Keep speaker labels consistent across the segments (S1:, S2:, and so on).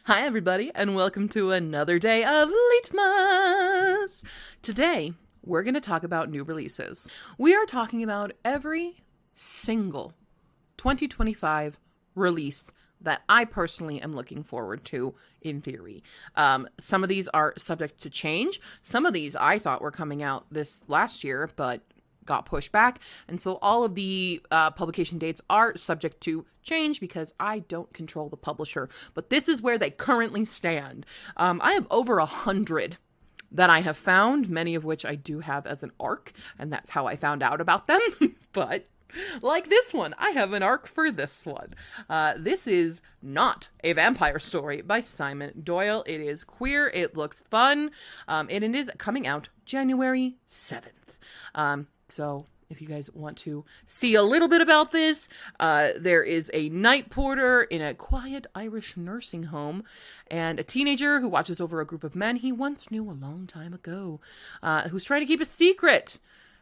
S1: Hi everybody, and welcome to another day of Litmas! Today, we're going to talk about new releases. We are talking about every single 2025 release that I personally am looking forward to in theory. Some of these are subject to change. Some of these I thought were coming out this last year, but got pushed back, and so all of the publication dates are subject to change because I don't control the publisher, but this is where they currently stand. I have over 100 that I have found, many of which I do have as an ARC, and that's how I found out about them. But like this one, I have an ARC for this one. This is not a vampire story by Simon Doyle. It is queer, it looks fun, and it is coming out January 7th. So if you guys want to see a little bit about this, there is a night porter in a quiet Irish nursing home and a teenager who watches over a group of men he once knew a long time ago, who's trying to keep a secret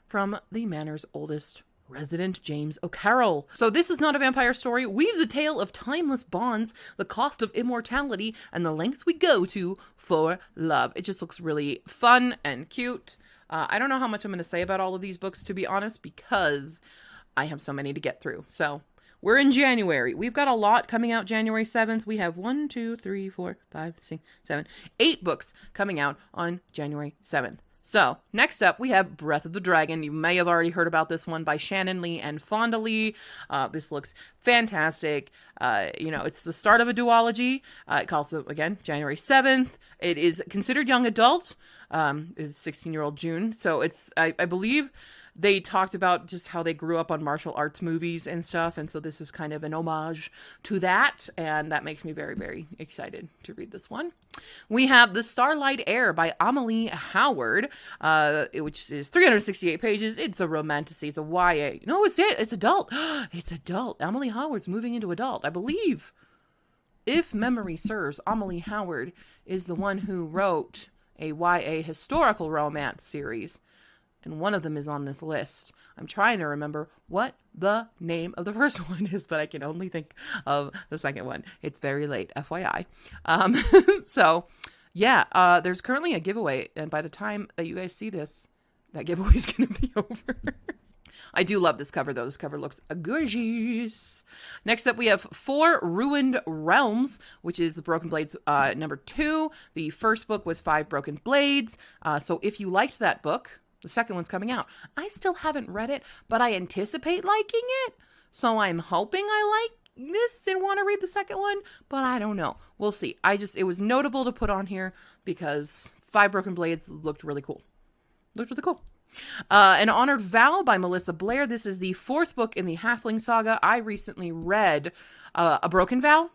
S1: from the manor's oldest resident, James O'Carroll. So this is not a vampire story, weaves a tale of timeless bonds, the cost of immortality, and the lengths we go to for love. It just looks really fun and cute. I don't know how much I'm going to say about all of these books, to be honest, because I have so many to get through. So we're in January. We've got a lot coming out January 7th. We have 1, 2, 3, 4, 5, 6, 7, 8 books coming out on January 7th. So, next up, we have Breath of the Dragon. You may have already heard about this one by Shannon Lee and Fonda Lee. This looks fantastic. It's the start of a duology. It calls it, again, January 7th. It is considered young adult. Is 16-year-old June. So it's, I believe they talked about just how they grew up on martial arts movies and stuff. And so this is kind of an homage to that. And that makes me very, very excited to read this one. We have The Starlight Heir by Amelie Howard, which is 368 pages. It's a romantasy. It's a YA. No, it's adult. It's adult. Amelie Howard's moving into adult, I believe. If memory serves, Amelie Howard is the one who wrote a YA historical romance series, and one of them is on this list. I'm trying to remember what the name of the first one is, but I can only think of the second one. It's very late, FYI. So, yeah, there's currently a giveaway, and by the time that you guys see this, that giveaway is going to be over. I do love this cover, though. This cover looks gorgeous. Next up, we have 4 Ruined Realms, which is the Broken Blades number 2. The first book was 5 Broken Blades. So if you liked that book, the second one's coming out. I still haven't read it, but I anticipate liking it. So I'm hoping I like this and want to read the second one, but I don't know. We'll see. It was notable to put on here because 5 Broken Blades looked really cool. An Honored Vow by Melissa Blair. This is the 4th book in the Halfling saga. I recently read A Broken Vow.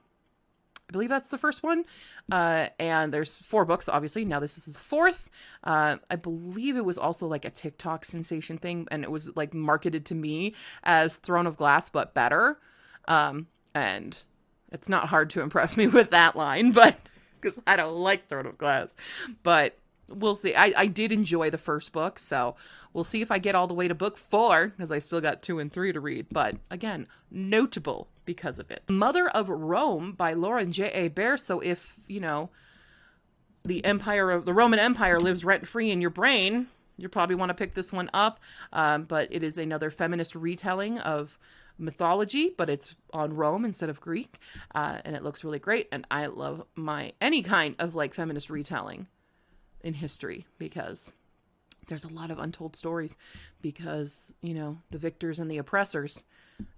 S1: I believe that's the first one. And there's 4 books, obviously. Now this is the 4th. I believe it was also like a TikTok sensation thing, and it was like marketed to me as Throne of Glass, but better. And it's not hard to impress me with that line, but because I don't like Throne of Glass. But we'll see. I did enjoy the first book, so we'll see if I get all the way to book 4, because I still got 2 and 3 to read. But again, notable because of it. Mother of Rome by Lauren J.A. Bear. So if, the Roman Empire lives rent-free in your brain, you probably want to pick this one up. But it is another feminist retelling of mythology, but it's on Rome instead of Greek. And it looks really great. And I love any kind of feminist retelling in history, because there's a lot of untold stories, because the victors and the oppressors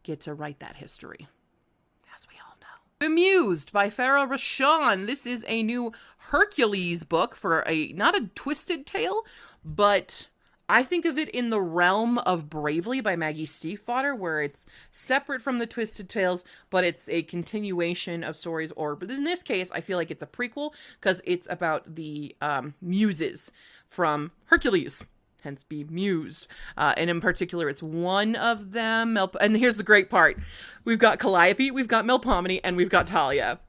S1: get to write that history, as we all know. Bemused by Farah Rashan. This is a new Hercules book for not a twisted tale, but I think of it in the realm of Bravely by Maggie Stiefvater, where it's separate from the Twisted Tales, but it's a continuation of stories. But in this case, I feel like it's a prequel, because it's about the muses from Hercules, hence Bemused. And in particular, it's one of them. And here's the great part. We've got Calliope, we've got Melpomene, and we've got Talia.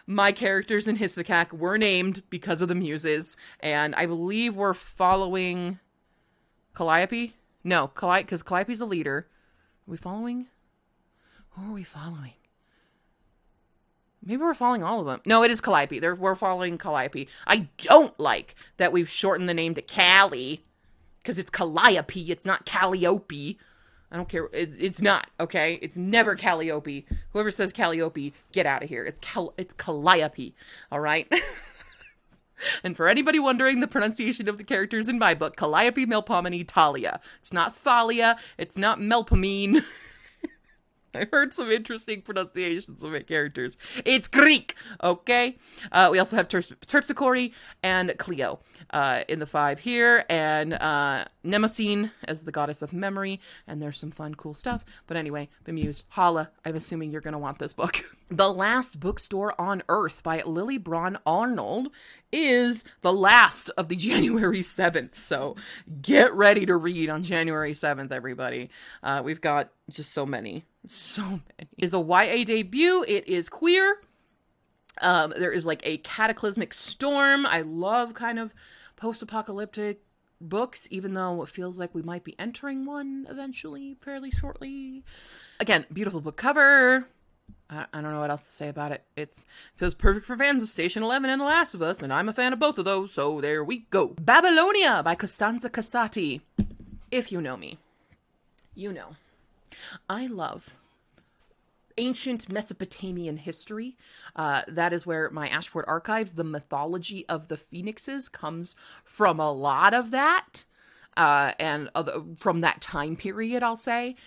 S1: My characters in Hisvicak were named because of the muses, and I believe we're following Calliope? No, because Calliope's the leader. Are we following? Who are we following? Maybe we're following all of them. No, it is Calliope. We're following Calliope. I don't like that we've shortened the name to Callie, because it's Calliope. It's not Calliope. I don't care. It's not, okay? It's never Calliope. Whoever says Calliope, get out of here. It's Calliope, all right? And for anybody wondering the pronunciation of the characters in my book, Calliope, Melpomene, Thalia. It's not Thalia. It's not Melpomene. I've heard some interesting pronunciations of it characters. It's Greek, okay? We also have Terpsichore and Clio in the 5 here, and Mnemosyne as the goddess of memory, and there's some fun, cool stuff. But anyway, Bemused, holla, I'm assuming you're going to want this book. The Last Bookstore on Earth by Lily Braun Arnold is the last of the January 7th, so get ready to read on January 7th, everybody. We've got just so many. So many. It is a YA debut. It is queer. There is like a cataclysmic storm. I love kind of post-apocalyptic books, even though it feels like we might be entering one eventually, fairly shortly. Again, beautiful book cover. I don't know what else to say about it. It feels perfect for fans of Station 11 and The Last of Us, and I'm a fan of both of those, so there we go. Babylonia by Costanza Casati. If you know me, you know. I love ancient Mesopotamian history. That is where my Ashport Archives, the mythology of the phoenixes, comes from a lot of that. And from that time period, I'll say.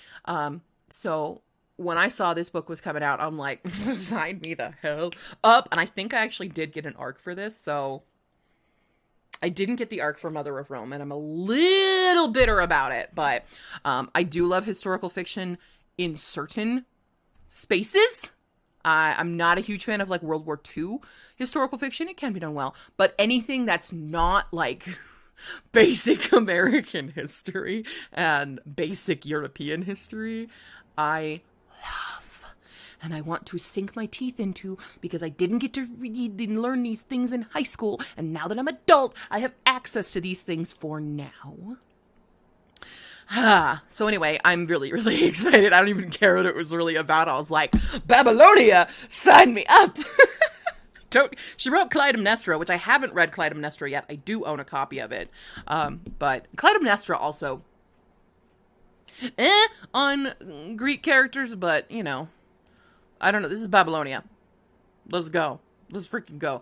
S1: So when I saw this book was coming out, I'm like, sign me the hell up. And I think I actually did get an arc for this, so I didn't get the arc for Mother of Rome, and I'm a little bitter about it, but I do love historical fiction in certain spaces. I'm not a huge fan of like World War II historical fiction. It can be done well, but anything that's not like basic American history and basic European history, I love. And I want to sink my teeth into, because I didn't get to read and learn these things in high school, and now that I'm adult, I have access to these things for now. So anyway, I'm really, really excited. I don't even care what it was really about. I was like, Babylonia, sign me up. She wrote Clytemnestra, which I haven't read Clytemnestra yet. I do own a copy of it. But Clytemnestra also, on Greek characters, but, you know, I don't know. This is Babylonia. Let's go. Let's freaking go.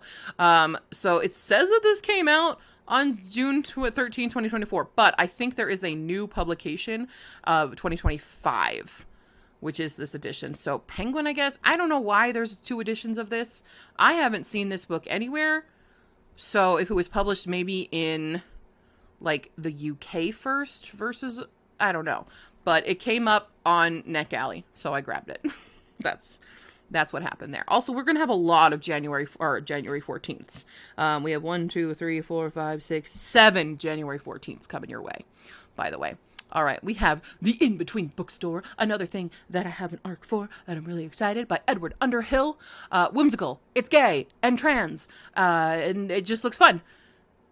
S1: So it says that this came out on June 13, 2024, but I think there is a new publication of 2025, which is this edition. So Penguin, I guess. I don't know why there's 2 editions of this. I haven't seen this book anywhere. So if it was published maybe in like the UK first versus, I don't know. But it came up on NetGalley, so I grabbed it. That's what happened there. Also, we're going to have a lot of January 14ths. We have 1, 2, 3, 4, 5, 6, 7 January 14ths coming your way, by the way. All right, we have The In-Between Bookstore, another thing that I have an arc for that I'm really excited, by Edward Underhill. Whimsical, it's gay, and trans, and it just looks fun.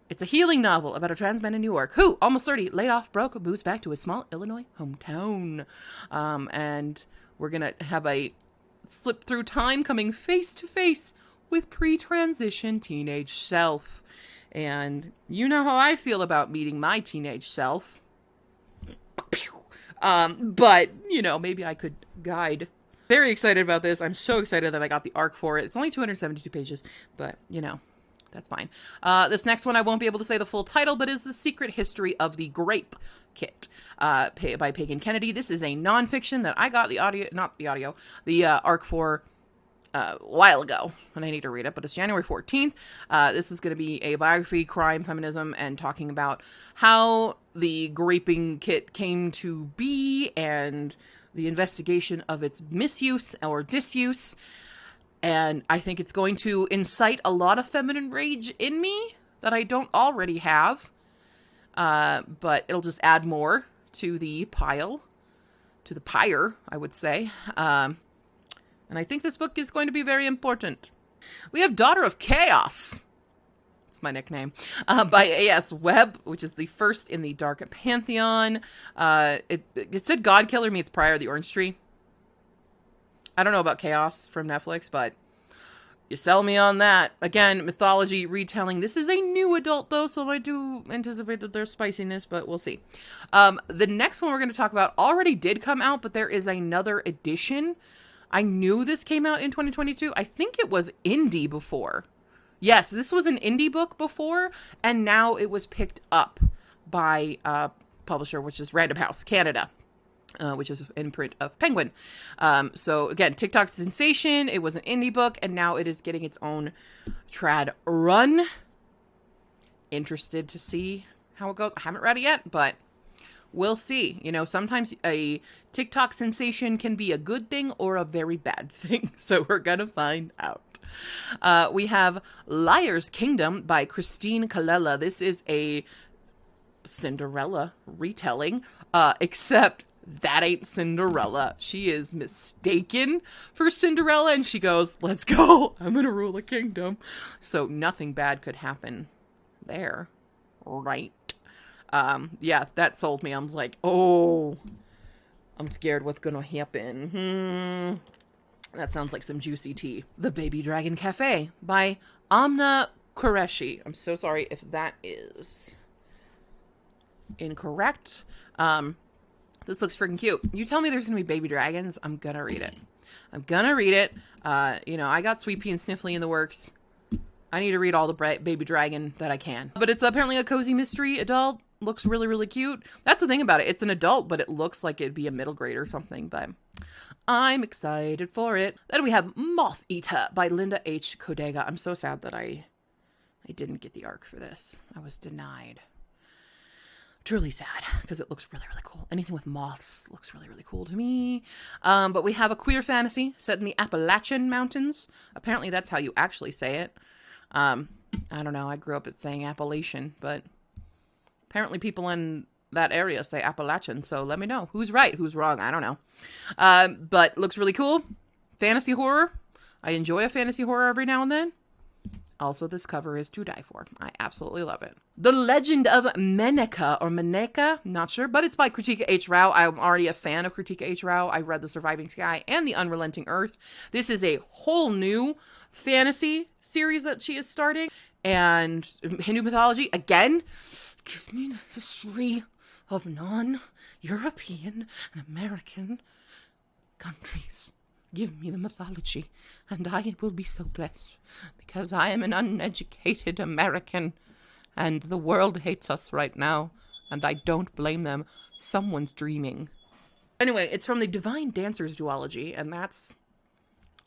S1: It's a healing novel about a trans man in New York who, almost 30, laid off, broke, moves back to his small Illinois hometown. And we're going to have a slip through time coming face to face with pre-transition teenage self. And you know how I feel about meeting my teenage self. But, you know, maybe I could guide. Very excited about this. I'm so excited that I got the arc for it. It's only 272 pages, but, you know, that's fine. This next one, I won't be able to say the full title, but is The Secret History of the Grape Kit by Pagan Kennedy. This is a nonfiction that I got the arc for a while ago, and I need to read it, but it's January 14th. This is going to be a biography, crime, feminism, and talking about how the graping kit came to be and the investigation of its misuse or disuse. And I think it's going to incite a lot of feminine rage in me that I don't already have. But it'll just add more to the pyre, I would say. And I think this book is going to be very important. We have Daughter of Chaos. It's my nickname. By A.S. Webb, which is the first in the Dark Pantheon. It said God Killer meets Prior the Orange Tree. I don't know about Chaos from Netflix, but You sell me on that. Again, mythology retelling. This is a new adult, though, so I do anticipate that there's spiciness, but we'll see. The next one we're going to talk about already did come out, but there is another edition. I knew this came out in 2022. I think it was indie before. Yes, this was an indie book before, and now it was picked up by a publisher, which is Random House Canada. Which is in print of Penguin. So again, TikTok sensation. It was an indie book, and now it is getting its own trad run. Interested to see how it goes. I haven't read it yet, but we'll see. You know, sometimes a TikTok sensation can be a good thing or a very bad thing. So we're gonna find out. We have Liar's Kingdom by Christine Colella. This is a Cinderella retelling, except that ain't Cinderella. She is mistaken for Cinderella, and she goes, let's go. I'm gonna rule a kingdom. So nothing bad could happen there. Right. Yeah, that sold me. I was like, oh, I'm scared what's gonna happen. That sounds like some juicy tea. The Baby Dragon Cafe by Amna Qureshi. I'm so sorry if that is incorrect. This looks freaking cute. You tell me there's going to be baby dragons, I'm going to read it. I'm going to read it. You know, I got Sweet Pea and Sniffly in the works. I need to read all the baby dragon that I can. But it's apparently a cozy mystery adult. Looks really, really cute. That's the thing about it. It's an adult, but it looks like it'd be a middle grade or something. But I'm excited for it. Then we have Moth Eater by Linda H. Kodega. I'm so sad that I didn't get the arc for this. I was denied. Truly sad, because it looks really, really cool. Anything with moths looks really, really cool to me. But we have a queer fantasy set in the Appalachian Mountains. Apparently that's how you actually say it. I don't know. I grew up at saying Appalachian, but apparently people in that area say Appalachian. So let me know who's right, who's wrong. I don't know. But looks really cool. Fantasy horror. I enjoy a fantasy horror every now and then. Also, this cover is to die for. I absolutely love it. The Legend of Meneka, or Meneka, not sure, but it's by Kritika H. Rao. I'm already a fan of Kritika H. Rao. I read The Surviving Sky and The Unrelenting Earth. This is a whole new fantasy series that she is starting. And Hindu mythology, again, give me the history of non-European and American countries. Give me the mythology, and I will be so blessed, because I am an uneducated American, and the world hates us right now, and I don't blame them. Someone's dreaming. Anyway, it's from the Divine Dancers duology, and that's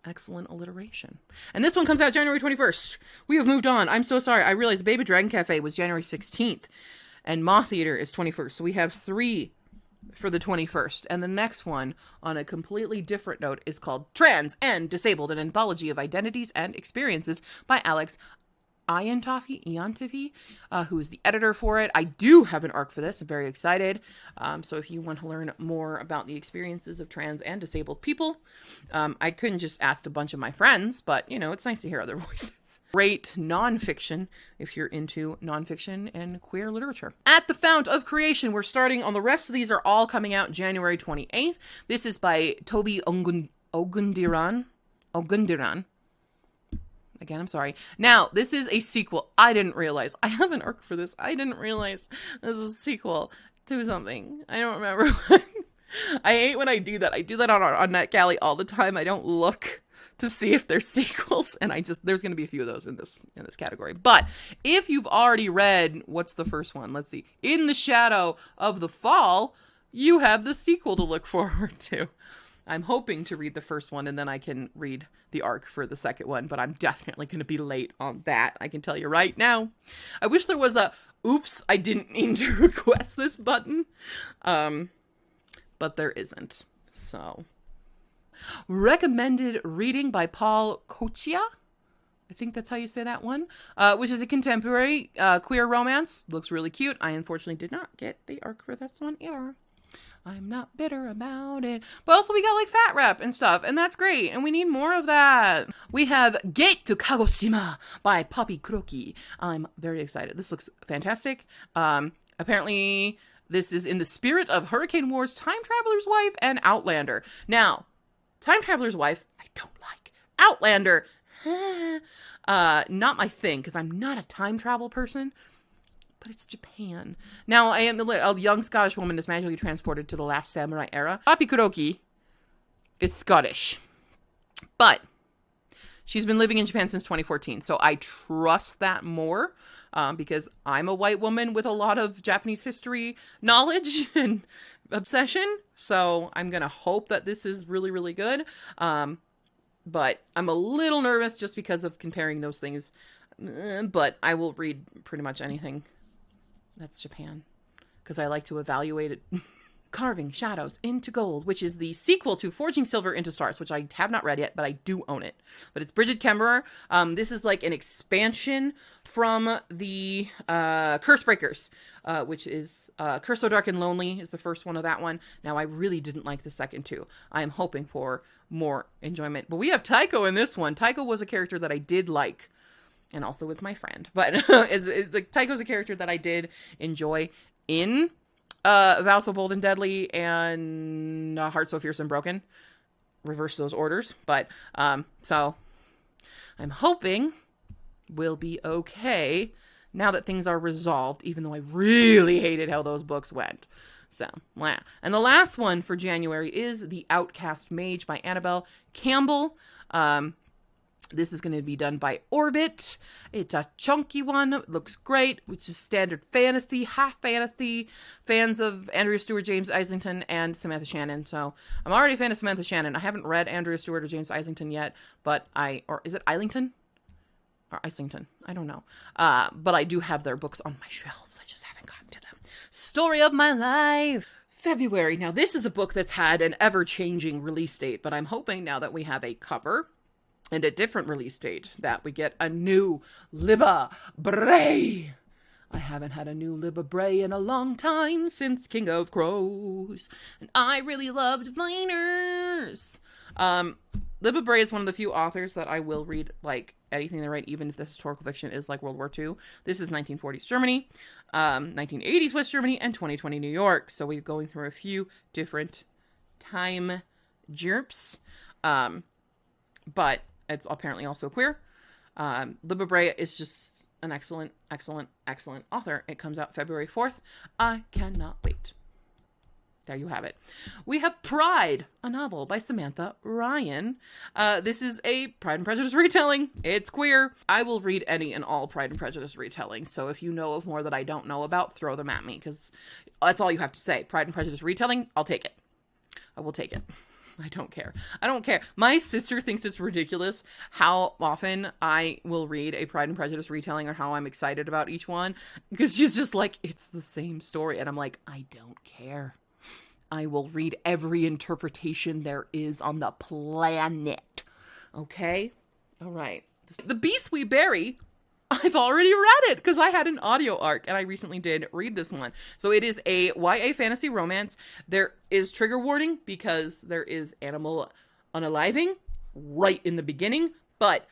S1: excellent alliteration. And this one comes out January 21st. We have moved on. I'm so sorry. I realized Baby Dragon Cafe was January 16th, and Moth Eater is 21st, so we have 3 for the 21st. And the next one, on a completely different note, is called Trans and Disabled, an Anthology of Identities and Experiences by Alex Iantafi, who is the editor for it. I do have an arc for this. I'm very excited. So if you want to learn more about the experiences of trans and disabled people, I couldn't just ask a bunch of my friends, but, you know, it's nice to hear other voices. Great nonfiction if you're into nonfiction and queer literature. At the Fount of Creation, we're starting on the rest of these are all coming out January 28th. This is by Toby Ogundiran. Again, I'm sorry. Now, this is a sequel. I didn't realize. I have an arc for this. I didn't realize this is a sequel to something. I don't remember what. I hate when I do that. I do that on NetGalley all the time. I don't look to see if there's sequels, and there's going to be a few of those in this category. But if you've already read, what's the first one? Let's see. In the Shadow of the Fall, you have the sequel to look forward to. I'm hoping to read the first one, and then I can read the arc for the second one, but I'm definitely going to be late on that. I can tell you right now. I wish there was a, oops, I didn't mean to request this button, but there isn't. So, recommended reading by Paul Kochia. I think that's how you say that one, which is a contemporary queer romance. Looks really cute. I unfortunately did not get the arc for that one either. I'm not bitter about it. But also we got like fat rap and stuff, and that's great, and we need more of that. We have Gate to Kagoshima by Poppy Kuroki. I'm very excited. This looks fantastic. Apparently this is in the spirit of Hurricane Wars, Time Traveler's Wife, and Outlander. Now, Time Traveler's Wife, I don't like. Outlander, Not my thing, because I'm not a time travel person, but it's Japan. Now, I am a young Scottish woman is magically transported to the last samurai era. Papi Kuroki is Scottish, but she's been living in Japan since 2014, so I trust that more, because I'm a white woman with a lot of Japanese history knowledge and obsession, so I'm gonna hope that this is really, really good. But I'm a little nervous just because of comparing those things, but I will read pretty much anything that's Japan, because I like to evaluate it. Carving Shadows into Gold, which is the sequel to Forging Silver into Stars, which I have not read yet, but I do own it. But it's Bridget Kemmerer. This is like an expansion from the Cursebreakers, which is Curse So Dark and Lonely is the first one of that one. Now, I really didn't like the second two. I am hoping for more enjoyment. But we have Taiko in this one. Taiko was a character that I did like, and also with my friend. But it's like Taiko's a character that I did enjoy in Vow So Bold and Deadly and Heart So Fierce and Broken. Reverse those orders. But, so I'm hoping we'll be okay now that things are resolved, even though I really hated how those books went. So, wow. And the last one for January is The Outcast Mage by Annabelle Campbell. This is going to be done by Orbit. It's a chunky one. It looks great. It's just standard fantasy, half fantasy. Fans of Andrea Stewart, James Islington, and Samantha Shannon. So I'm already a fan of Samantha Shannon. I haven't read Andrea Stewart or James Islington yet, but or is it Islington? Or Islington? I don't know. But I do have their books on my shelves. I just haven't gotten to them. Story of My Life. February. Now, this is a book that's had an ever-changing release date, but I'm hoping now that we have a cover and a different release date that we get a new Libba Bray. I haven't had a new Libba Bray in a long time, since King of Crows, and I really loved Viners. Libba Bray is one of the few authors that I will read, like, anything they write, even if the historical fiction is like World War II. This is 1940s Germany, 1980s West Germany, and 2020 New York. So we're going through a few different time jerps. But it's apparently also queer. Libba Bray is just an excellent, excellent, excellent author. It comes out February 4th. I cannot wait. There you have it. We have Pride, a novel by Samantha Ryan. This is a Pride and Prejudice retelling. It's queer. I will read any and all Pride and Prejudice retellings. So if you know of more that I don't know about, throw them at me, because that's all you have to say. Pride and Prejudice retelling, I'll take it. I will take it. I don't care. I don't care. My sister thinks it's ridiculous how often I will read a Pride and Prejudice retelling, or how I'm excited about each one, because she's just like, it's the same story. And I'm like, I don't care. I will read every interpretation there is on the planet. Okay? All right. The Beast We Bury, I've already read it because I had an audio arc and I recently did read this one. So it is a YA fantasy romance. There is trigger warning because there is animal unaliving right in the beginning, but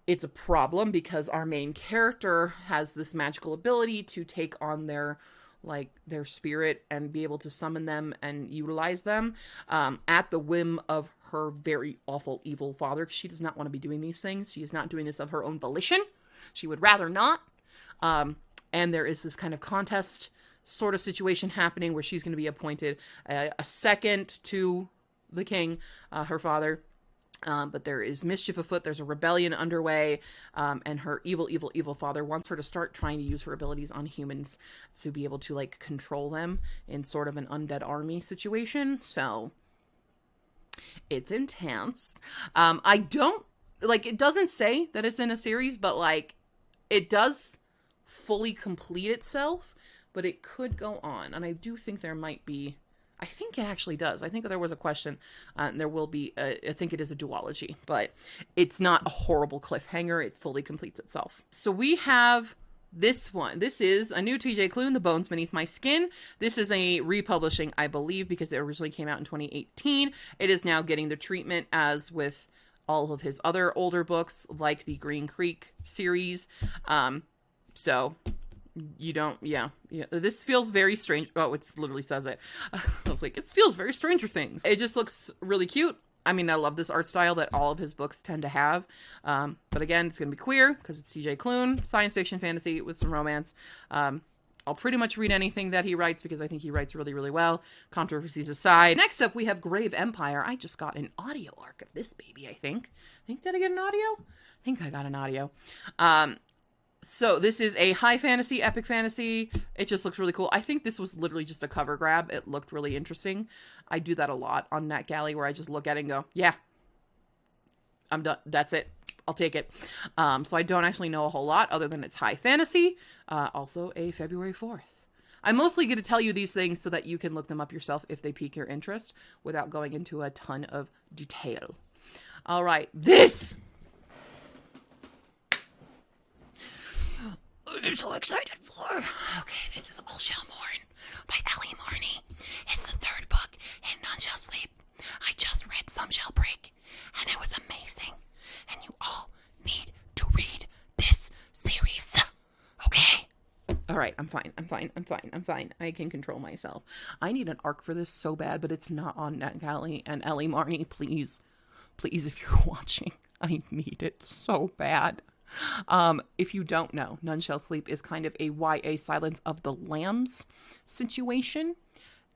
S1: it's a problem because our main character has this magical ability to take on their spirit and be able to summon them and utilize them at the whim of her very awful, evil father. She does not want to be doing these things. She is not doing this of her own volition. She would rather not. And there is this kind of contest sort of situation happening where she's going to be appointed a second to the king, her father. But there is mischief afoot. There's a rebellion underway. And her evil, evil, evil father wants her to start trying to use her abilities on humans to be able to, like, control them in sort of an undead army situation. So it's intense. It doesn't say that it's in a series, but, like, it does fully complete itself, but it could go on. And I do think there might be, I think it actually does. I think there was a question, and there will be, I think it is a duology, but it's not a horrible cliffhanger. It fully completes itself. So we have this one. This is a new TJ Klune, The Bones Beneath My Skin. This is a republishing, I believe, because it originally came out in 2018. It is now getting the treatment as with all of his other older books, like the Green Creek series. So you don't, yeah. This feels very strange. Oh, it literally says it. I was like, it feels very Stranger Things. It just looks really cute. I mean, I love this art style that all of his books tend to have. But again, it's going to be queer because it's CJ Clune, science fiction, fantasy with some romance. I'll pretty much read anything that he writes because I think he writes really, really well. Controversies aside. Next up, we have Grave Empire. I just got an audio arc of this baby, I think. Did I get an audio? I think I got an audio. So this is a high fantasy, epic fantasy. It just looks really cool. I think this was literally just a cover grab. It looked really interesting. I do that a lot on NetGalley where I just look at it and go, yeah, I'm done. That's it. I'll take it. So I don't actually know a whole lot other than it's high fantasy. Also a February 4th. I'm mostly going to tell you these things so that you can look them up yourself if they pique your interest without going into a ton of detail. All right. This... I'm so excited for. Okay, this is All Shall Mourn by Ellie Marney. It's the third book in None Shall Sleep. I just read Some Shall Break, and it was amazing. And you all need to read this series. Okay? All right, I'm fine. I can control myself. I need an arc for this so bad, but it's not on NetGalley. And Ellie Marney, please, if you're watching, I need it so bad. If you don't know, None Shall Sleep is kind of a YA Silence of the Lambs situation,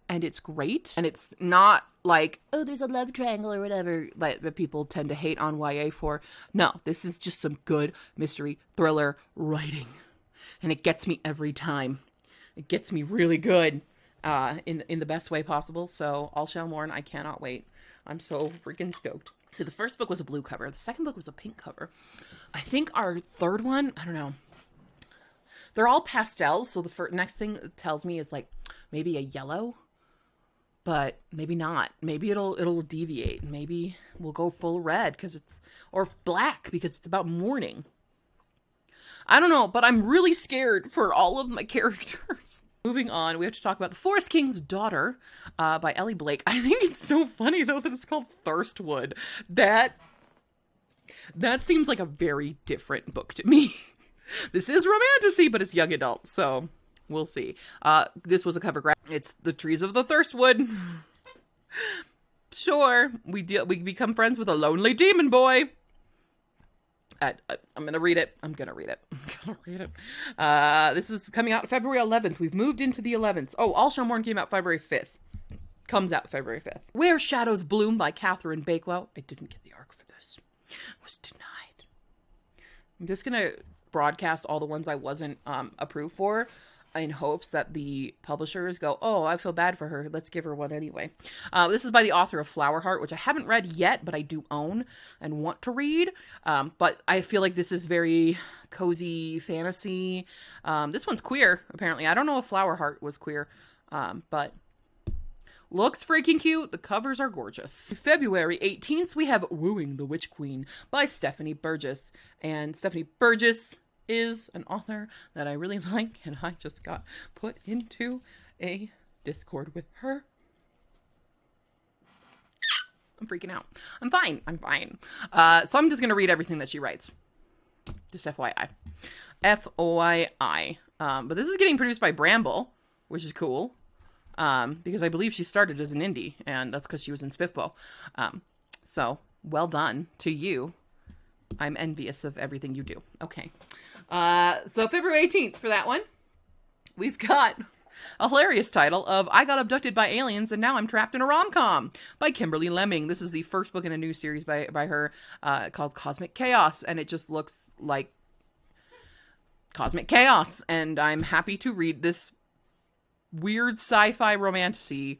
S1: and it's great. And it's not like, oh, there's a love triangle or whatever that people tend to hate on YA for. No, this is just some good mystery thriller writing, and it gets me every time. It gets me really good, in the best way possible. So All Shall Mourn, I cannot wait. I'm so freaking stoked. So the first book was a blue cover. The second book was a pink cover. I think our third one, I don't know. They're all pastels. So the next thing it tells me is like maybe a yellow, but maybe not. Maybe it'll deviate. Maybe we'll go full red or black because it's about mourning. I don't know, but I'm really scared for all of my characters. Moving on, we have to talk about The Forest King's Daughter by Ellie Blake. I think it's so funny, though, that it's called Thirstwood. That seems like a very different book to me. This is romantasy, but it's young adult, so we'll see. This was a cover grab. It's The Trees of the Thirstwood. Sure, we become friends with a lonely demon boy. I'm gonna read it. This is coming out February 11th. We've moved into the 11th. Oh, All Shall Mourn came out February 5th. Comes out February 5th. Where Shadows Bloom by Catherine Bakewell. I didn't get the arc for this. Was denied. I'm just gonna broadcast all the ones I wasn't approved for in hopes that the publishers go, oh, I feel bad for her. Let's give her one anyway. This is by the author of Flowerheart, which I haven't read yet, but I do own and want to read. But I feel like this is very cozy fantasy. This one's queer, apparently. I don't know if Flowerheart was queer, but looks freaking cute. The covers are gorgeous. February 18th, we have Wooing the Witch Queen by Stephanie Burgess. And Stephanie Burgess is an author that I really like, and I just got put into a Discord with her. I'm freaking out. I'm fine. So I'm just going to read everything that she writes. Just FYI. FYI. But this is getting produced by Bramble, which is cool. Because I believe she started as an indie, and that's because she was in Spiffbo. So well done to you. I'm envious of everything you do. Okay. So February 18th for that one, we've got a hilarious title of I Got Abducted by Aliens and Now I'm Trapped in a Rom-Com by Kimberly Lemming. This is the first book in a new series by her called Cosmic Chaos, and it just looks like Cosmic Chaos, and I'm happy to read this weird sci-fi romantasy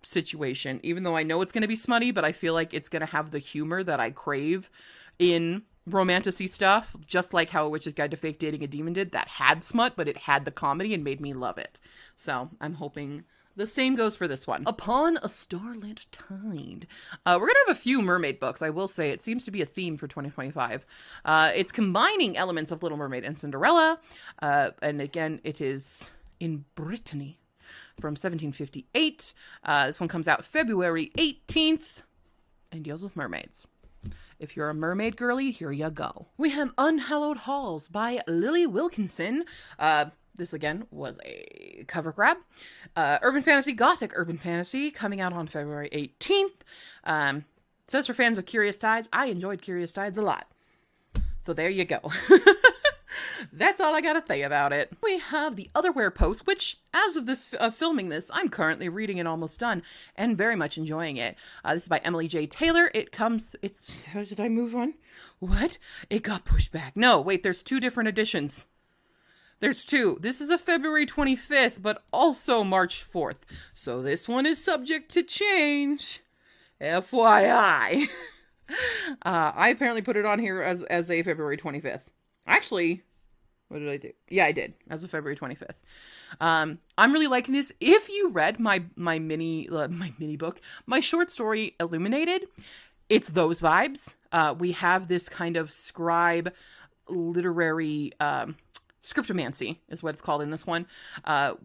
S1: situation, even though I know it's going to be smutty, but I feel like it's going to have the humor that I crave in romantasy stuff, just like how A Witch's Guide to Fake Dating a Demon did. That had smut, but it had the comedy and made me love it. So I'm hoping the same goes for this one. Upon a Starlit Tide. We're going to have a few mermaid books, I will say. It seems to be a theme for 2025. It's combining elements of Little Mermaid and Cinderella. And again, it is in Brittany from 1758. This one comes out February 18th and deals with mermaids. If you're a mermaid girly, here you go. We have Unhallowed Halls by Lily Wilkinson. This, again, was a cover grab. Urban fantasy, gothic urban fantasy, coming out on February 18th. says for fans of Curious Tides. I enjoyed Curious Tides a lot. So there you go. That's all I gotta say about it. We have the Otherwhere Post, which, as of this filming this, I'm currently reading and almost done, and very much enjoying it. This is by Emily J. Taylor. Did I move on? What? It got pushed back. No, wait, there's 2 different editions. There's 2. This is a February 25th, but also March 4th. So this one is subject to change. FYI. I apparently put it on here as a February 25th. Actually, what did I do? Yeah, I did. As of February 25th. I'm really liking this. If you read my mini book, my short story Illuminated, it's those vibes. We have this kind of scribe literary scriptomancy is what it's called in this one,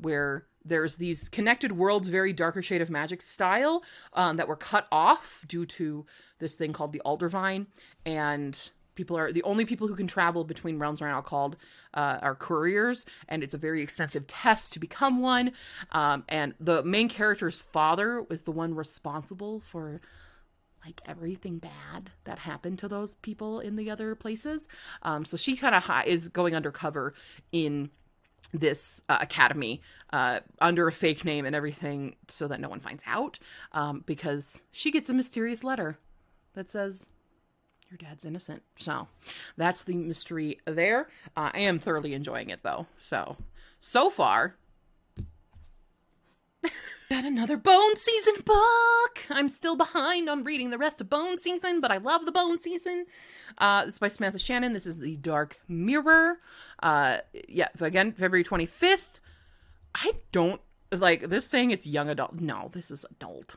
S1: where there's these connected worlds, very Darker Shade of Magic style, that were cut off due to this thing called the Aldervine, and the only people who can travel between realms right now are couriers, and it's a very extensive test to become one. And the main character's father was the one responsible for like everything bad that happened to those people in the other places. So she kind of is going undercover in this academy under a fake name and everything so that no one finds out, because she gets a mysterious letter that says your dad's innocent. So that's the mystery there. I am thoroughly enjoying it though. So far, got another Bone Season book. I'm still behind on reading the rest of Bone Season, but I love the Bone Season. This is by Samantha Shannon. This is The Dark Mirror. Again, February 25th. I don't like this saying it's young adult. No, this is adult.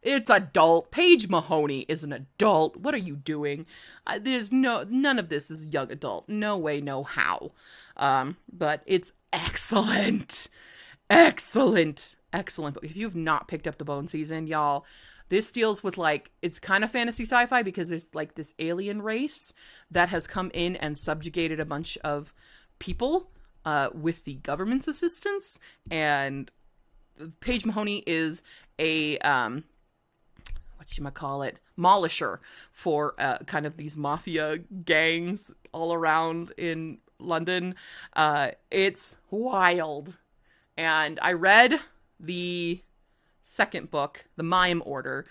S1: It's adult. Paige Mahoney is an adult. What are you doing? None of this is young adult. No way, no how. But it's excellent. Excellent book. If you've not picked up the Bone Season, y'all, this deals with it's kind of fantasy sci-fi because there's this alien race that has come in and subjugated a bunch of people with the government's assistance. And Paige Mahoney is a Molisher for kind of these mafia gangs all around in London. It's wild. And I read the second book, The Mime Order,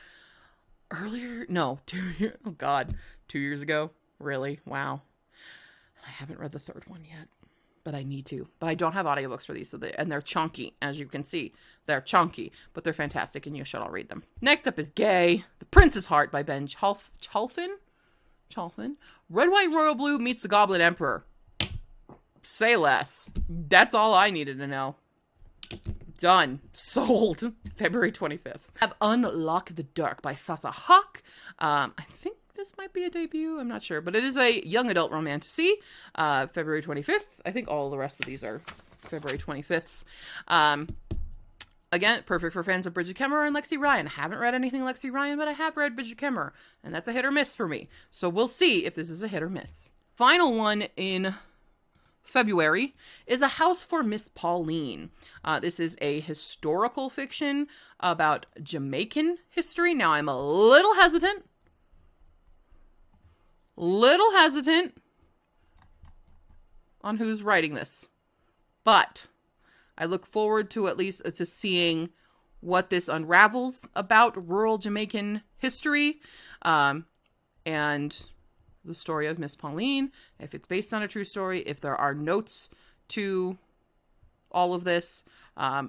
S1: 2 years ago. Really? Wow. I haven't read the third one yet, but I need to. But I don't have audiobooks for these, and they're chunky, as you can see. They're chunky, but they're fantastic, and you should all read them. Next up is Gay, The Prince's Heart by Ben Chalfin. Red, White, and Royal Blue meets the Goblin Emperor. Say less. That's all I needed to know. Done. Sold. February 25th. I have Unlock the Dark by Sasa Hawk. I think this might be a debut. I'm not sure. But it is a young adult romantasy. February 25th. I think all the rest of these are February 25th. Again, perfect for fans of Bridget Kemmerer and Lexi Ryan. I haven't read anything Lexi Ryan, but I have read Bridget Kemmerer. And that's a hit or miss for me. So we'll see if this is a hit or miss. Final one in February is A House for Miss Pauline. This is a historical fiction about Jamaican history. Now, I'm a little hesitant on who's writing this, but I look forward to at least to seeing what this unravels about rural Jamaican history, and the story of Miss Pauline, if it's based on a true story, if there are notes to all of this,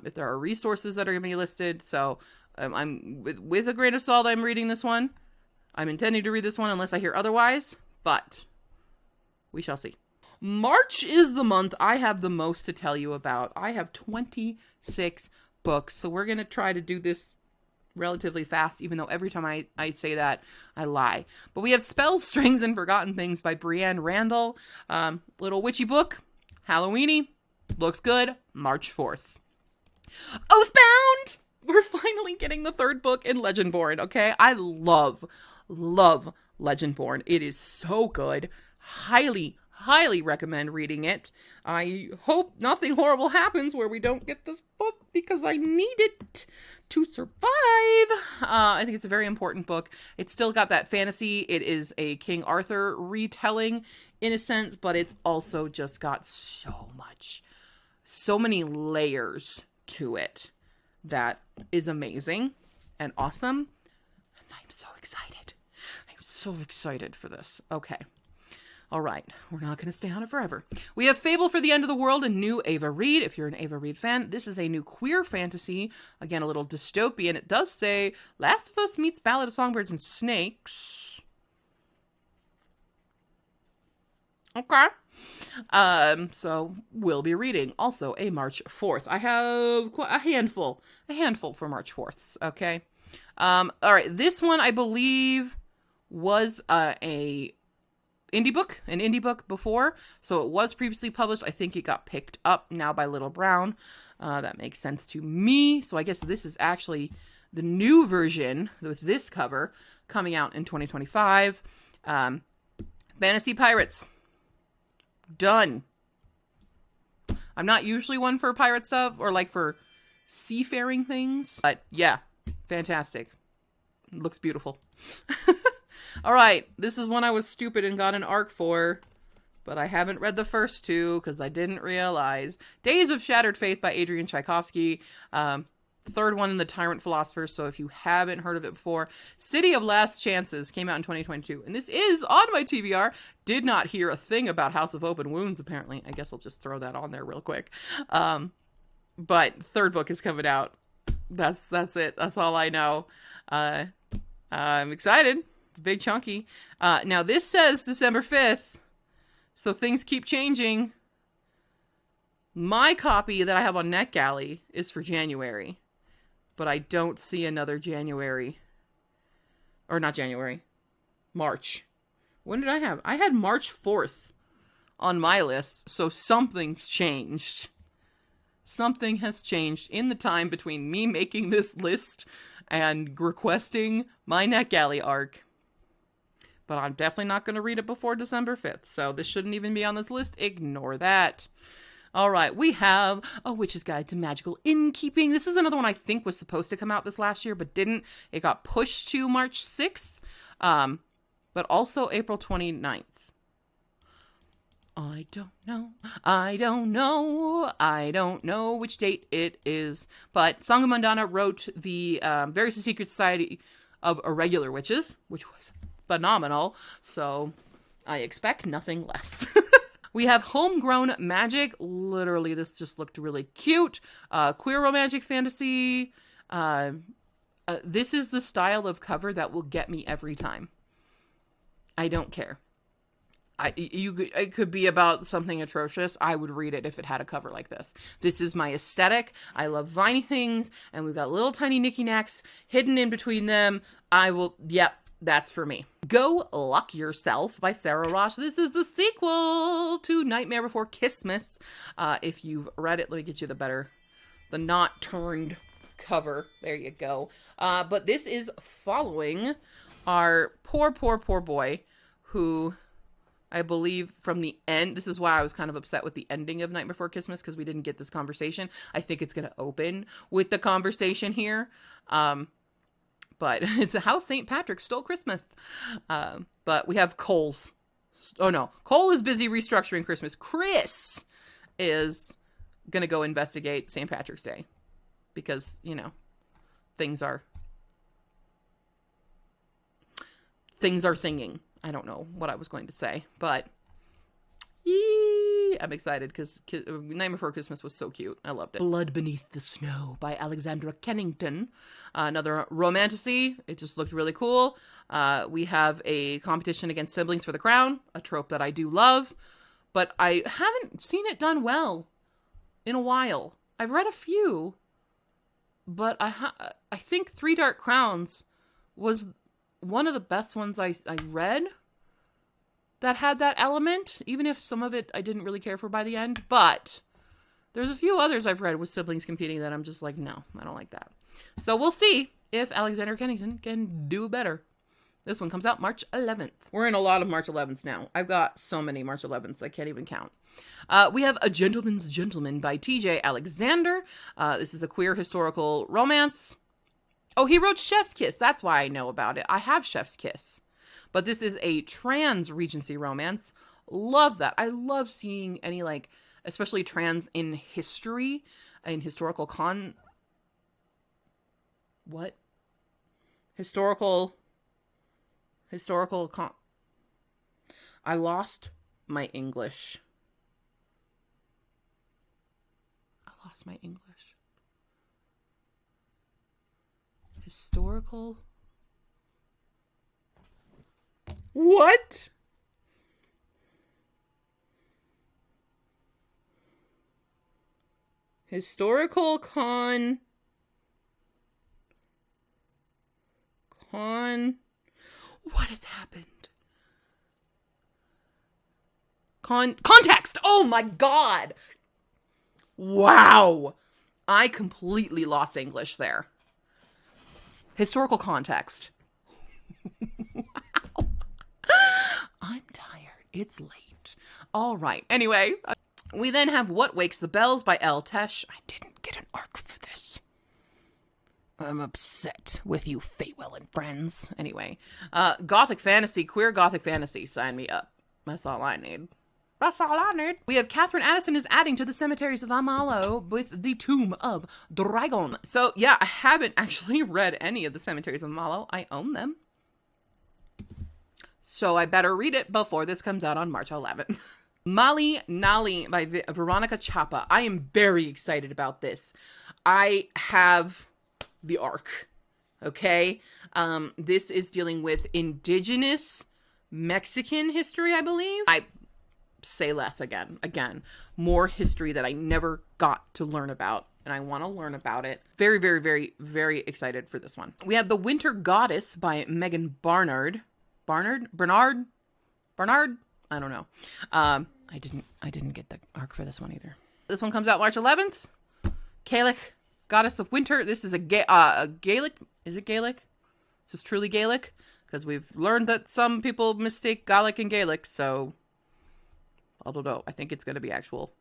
S1: if there are resources that are going to be listed. So I'm with a grain of salt, I'm reading this one. I'm intending to read this one unless I hear otherwise, but we shall see. March is the month I have the most to tell you about. I have 26 books, so we're going to try to do this relatively fast, even though every time I say that, I lie. But we have Spells, Strings, and Forgotten Things by Brianne Randall. Little witchy book, Halloweeny, looks good, March 4th. Oathbound! We're finally getting the third book in Legendborn, okay? I love Legendborn. It is so good. Highly highly recommend reading it. I hope nothing horrible happens where we don't get this book because I need it to survive. I think it's a very important book. It's still got that fantasy. It is a King Arthur retelling in a sense, but it's also just got so many layers to it that is amazing and awesome. And I'm so excited. I'm so excited for this. Okay. All right. We're not going to stay on it forever. We have Fable for the End of the World, a new Ava Reid. If you're an Ava Reid fan, this is a new queer fantasy. Again, a little dystopian. It does say Last of Us meets Ballad of Songbirds and Snakes. Okay. So we'll be reading also a March 4th. I have a handful for March 4th. Okay. All right. This one, I believe, was an indie book before. So it was previously published. I think it got picked up now by Little Brown. That makes sense to me. So I guess this is actually the new version with this cover coming out in 2025. Fantasy Pirates. Done. I'm not usually one for pirate stuff or like for seafaring things, but yeah, fantastic. Looks beautiful. All right, this is one I was stupid and got an ARC for, but I haven't read the first two because I didn't realize. Days of Shattered Faith by Adrian Tchaikovsky. Third one in the Tyrant Philosophers, so if you haven't heard of it before. City of Last Chances came out in 2022, and this is on my TBR. Did not hear a thing about House of Open Wounds, apparently. I guess I'll just throw that on there real quick. But third book is coming out. That's it. That's all I know. I'm excited. It's big chunky. Now this says December 5th, so things keep changing. My copy that I have on NetGalley is for January. But I don't see another January. Or not January. March. When did I have? I had March 4th on my list. So something's changed. Something has changed in the time between me making this list and requesting my NetGalley arc. But I'm definitely not going to read it before December 5th. So this shouldn't even be on this list. Ignore that. All right, we have A Witch's Guide to Magical Innkeeping. This is another one I think was supposed to come out this last year, but didn't. It got pushed to March 6th, but also April 29th. I don't know which date it is. But Song of Mundana wrote the Various Secret Society of Irregular Witches, which was phenomenal, so I expect nothing less. We have Homegrown Magic. Literally, this just looked really cute. Queer romantic fantasy. This is the style of cover that will get me every time. I don't care. It could be about something atrocious. I would read it if it had a cover like this. This is my aesthetic. I love viney things, and we've got little tiny knicky-knacks hidden in between them. Yep. That's for me. Go Luck Yourself by Sarah Rosh. This is the sequel to Nightmare Before Christmas. If you've read it, let me get you the not turned cover. There you go. But this is following our poor boy who, I believe from the end, this is why I was kind of upset with the ending of Night Before Christmas because we didn't get this conversation. I think it's going to open with the conversation here. But it's how St. Patrick stole Christmas. But we have Cole's. Oh, no. Cole is busy restructuring Christmas. Chris is going to go investigate St. Patrick's Day. Because, things are thinging. I don't know what I was going to say. But I'm excited because Night Before Christmas was so cute. I loved it. Blood Beneath the Snow by Alexandra Kennington. Another romantasy. It just looked really cool. We have a competition against Siblings for the Crown, a trope that I do love, but I haven't seen it done well in a while. I've read a few, but I think Three Dark Crowns was one of the best ones I read that had that element, even if some of it I didn't really care for by the end. But there's a few others I've read with siblings competing that I'm just like, no, I don't like that. So we'll see if Alexander Kennington can do better. This one comes out March 11th. We're in a lot of March 11th now. I've got so many March 11th, I can't even count. We have A Gentleman's Gentleman by T.J. Alexander. This is a queer historical romance. Oh, he wrote Chef's Kiss. That's why I know about it. I have Chef's Kiss. But this is a trans Regency romance. Love that. I love seeing any, like, especially trans in history, in historical I lost my English. Historical. What? Historical what has happened? Context! Oh my god! Wow! I completely lost English there. Historical context. Wow. I'm tired. It's late. All right. Anyway, we then have What Wakes the Bells by L. Tesh. I didn't get an arc for this. I'm upset with you, Faywell and friends. Anyway, gothic fantasy, queer gothic fantasy. Sign me up. That's all I need. That's all I need. We have Catherine Addison is adding to the cemeteries of Amalo with the Tomb of Dragon. So yeah, I haven't actually read any of the cemeteries of Amalo. I own them. So I better read it before this comes out on March 11th. Mali Nali by Veronica Chapa. I am very excited about this. I have the arc. Okay? This is dealing with indigenous Mexican history, I believe. I say less again. More history that I never got to learn about, and I want to learn about it. Very, very, very, very excited for this one. We have The Winter Goddess by Megan Barnard. Bernard? I don't know. I didn't get the arc for this one either. This one comes out March 11th. Gaelic, Goddess of Winter. This is a Gaelic. Is it Gaelic? This is truly Gaelic, because we've learned that some people mistake Gaelic and Gaelic, so I don't know. I think it's going to be actual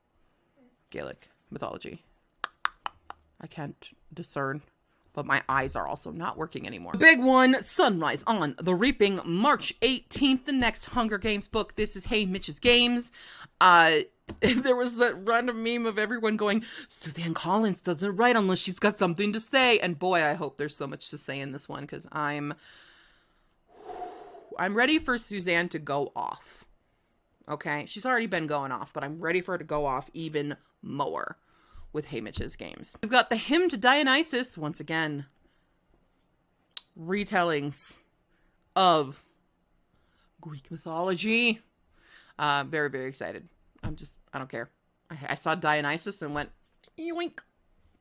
S1: Gaelic mythology. I can't discern, but my eyes are also not working anymore. Big one, Sunrise on the Reaping, March 18th, the next Hunger Games book. This is Hey Mitch's Games. There was that random meme of everyone going, Suzanne Collins doesn't write unless she's got something to say. And boy, I hope there's so much to say in this one, because I'm ready for Suzanne to go off. Okay? She's already been going off, but I'm ready for her to go off even more with Hey Mitch's Games. We've got The Hymn to Dionysus, once again. Retellings of Greek mythology. Very, very excited. I don't care. I saw Dionysus and went, yoink.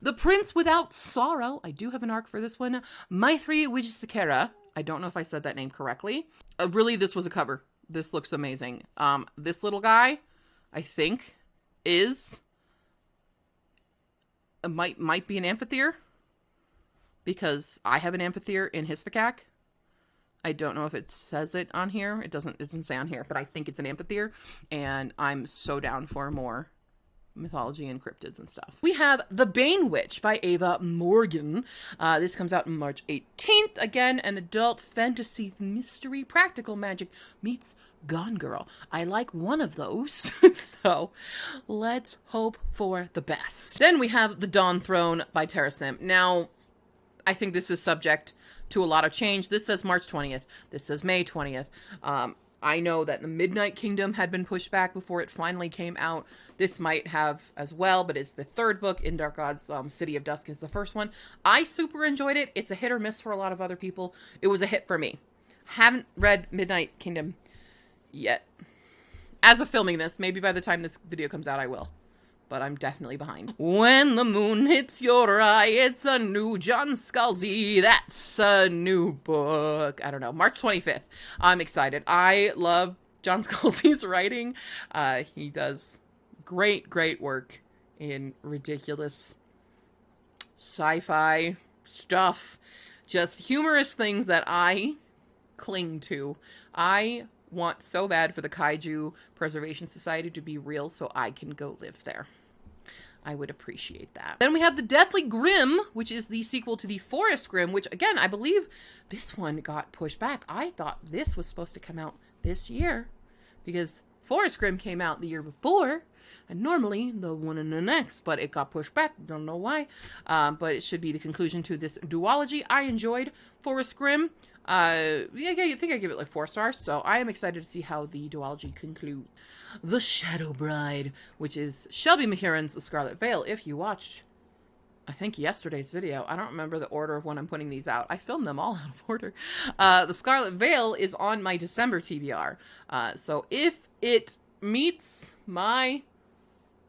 S1: The Prince Without Sorrow. I do have an arc for this one. Maithri Wijesekera. I don't know if I said that name correctly. Really, this was a cover. This looks amazing. This little guy, I think, is... might be an amphitheater, because I have an amphitheater in Hisvakak. I don't know if it says it on here. It doesn't say on here, but I think it's an amphitheater, and I'm so down for more mythology and cryptids and stuff. We have The Bane Witch by Ava Morgan. This comes out March 18th. Again, an adult fantasy mystery practical magic meets Gone Girl. I like one of those, so let's hope for the best. Then we have The Dawn Throne by Tara Sim. Now, I think this is subject to a lot of change. This says March 20th. This says May 20th. I know that The Midnight Kingdom had been pushed back before it finally came out. This might have as well, but it's the third book. In Dark Gods, City of Dusk is the first one. I super enjoyed it. It's a hit or miss for a lot of other people. It was a hit for me. Haven't read Midnight Kingdom yet. As of filming this, maybe by the time this video comes out, I will. But I'm definitely behind. When the Moon Hits Your Eye, it's a new John Scalzi. That's a new book. I don't know. March 25th. I'm excited. I love John Scalzi's writing. He does great, great work in ridiculous sci-fi stuff. Just humorous things that I cling to. I want so bad for the Kaiju Preservation Society to be real so I can go live there. I would appreciate that. Then we have the Deathly Grimm, which is the sequel to the Forest Grimm, which, again, I believe this one got pushed back. I thought this was supposed to come out this year because Forest Grimm came out the year before, and normally the one in the next, but it got pushed back. Don't know why, but it should be the conclusion to this duology. I enjoyed Forest Grimm. I think I give it like 4 stars, so I am excited to see how the duology concludes. The Shadow Bride, which is Shelby Mahurin's The Scarlet Veil. If you watched, I think, yesterday's video, I don't remember the order of when I'm putting these out. I filmed them all out of order. The Scarlet Veil is on my December TBR. So if it meets my,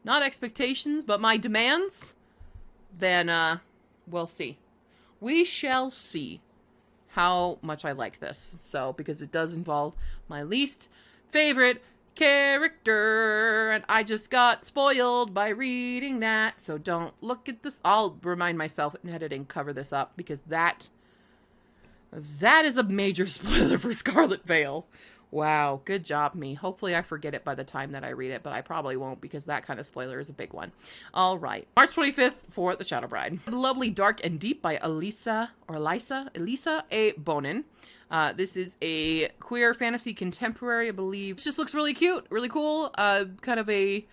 S1: not expectations, but my demands, then we'll see. We shall see how much I like this. So, because it does involve my least favorite character, and I just got spoiled by reading that, so don't look at this. I'll remind myself in editing, cover this up, because that is a major spoiler for Scarlet Veil. Wow, good job, me. Hopefully I forget it by the time that I read it, but I probably won't, because that kind of spoiler is a big one. All right, March 25th for The Shadow Bride. Lovely Dark and Deep by Elisa A. Bonin. This is a queer fantasy contemporary, I believe. This just looks really cute, really cool. Kind of a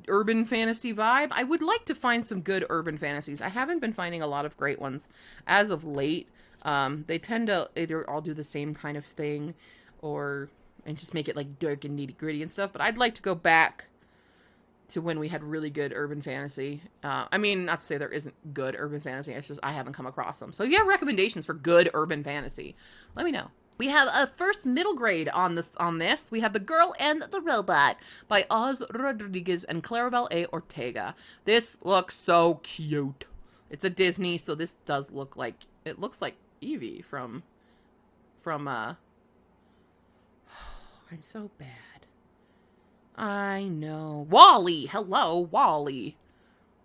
S1: urban fantasy vibe. I would like to find some good urban fantasies. I haven't been finding a lot of great ones as of late. They tend to either all do the same kind of thing and just make it like dark and nitty gritty and stuff. But I'd like to go back to when we had really good urban fantasy. I mean, not to say there isn't good urban fantasy. It's just I haven't come across them. So if you have recommendations for good urban fantasy, let me know. We have a first middle grade on this. We have The Girl and the Robot by Oz Rodriguez and Clarabelle A. Ortega. This looks so cute. It's a Disney, so this does look like, it looks like Evie from I'm so bad. I know. WALL-E! Hello, WALL-E!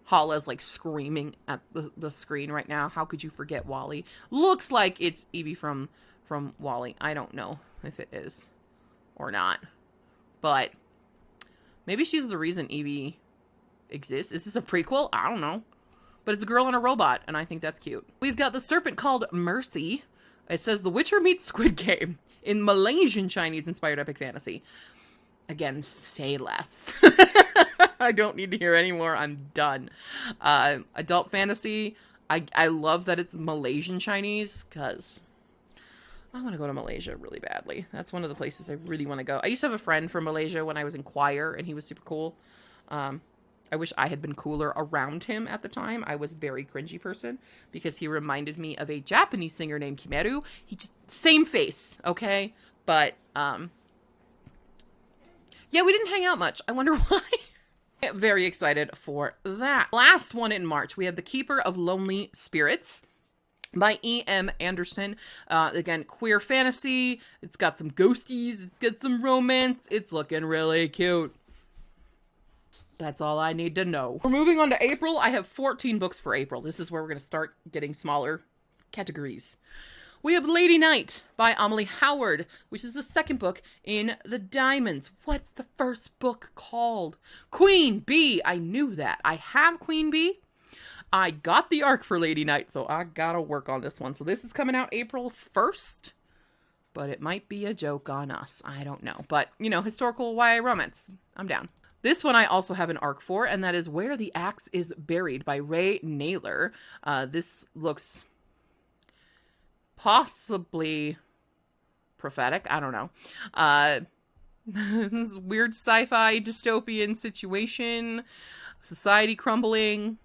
S1: Hala's like screaming at the screen right now. How could you forget WALL-E? Looks like it's Evie from WALL-E. I don't know if it is or not. But maybe she's the reason Evie exists. Is this a prequel? I don't know. But it's a girl and a robot, and I think that's cute. We've got The Serpent Called Mercy. It says The Witcher meets Squid Game in Malaysian Chinese-inspired epic fantasy. Again, say less. I don't need to hear any more. I'm done. Adult fantasy. I love that it's Malaysian Chinese, because I want to go to Malaysia really badly. That's one of the places I really want to go. I used to have a friend from Malaysia when I was in choir, and he was super cool. I wish I had been cooler around him at the time. I was a very cringy person because he reminded me of a Japanese singer named Kimeru. He just, same face, okay? But, yeah, we didn't hang out much. I wonder why. Very excited for that. Last one in March, we have The Keeper of Lonely Spirits by E.M. Anderson. Again, queer fantasy. It's got some ghosties. It's got some romance. It's looking really cute. That's all I need to know. We're moving on to April. I have 14 books for April. This is where we're going to start getting smaller categories. We have Lady Night by Amelie Howard, which is the second book in the Diamonds. What's the first book called? Queen Bee. I knew that. I have Queen Bee. I got the arc for Lady Night, so I gotta work on this one. So this is coming out April 1st, but it might be a joke on us. I don't know. But, you know, historical YA romance. I'm down. This one I also have an arc for, and that is Where the Axe is Buried by Ray Naylor. This looks possibly prophetic. I don't know. This weird sci-fi dystopian situation. Society crumbling.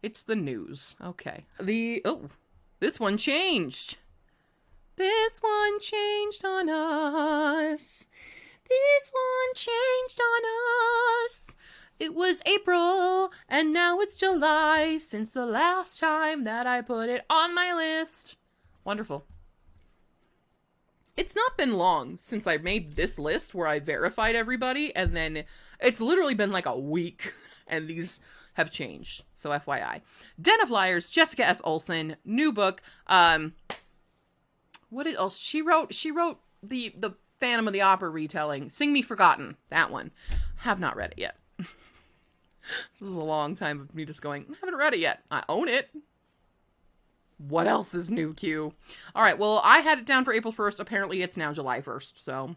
S1: It's the news. Okay. This one changed. This one changed on us. This one changed on us. It was April, and now it's July, since the last time that I put it on my list. Wonderful. It's not been long since I made this list where I verified everybody, and then it's literally been like a week, and these have changed. So FYI. Den of Liars, Jessica S. Olsen, new book. what else? She wrote the Phantom of the Opera retelling, Sing Me Forgotten, that one. Have not read it yet. This is a long time of me just going, I haven't read it yet. I own it. What else is new, Q? All right, well, I had it down for April 1st. Apparently, it's now July 1st, so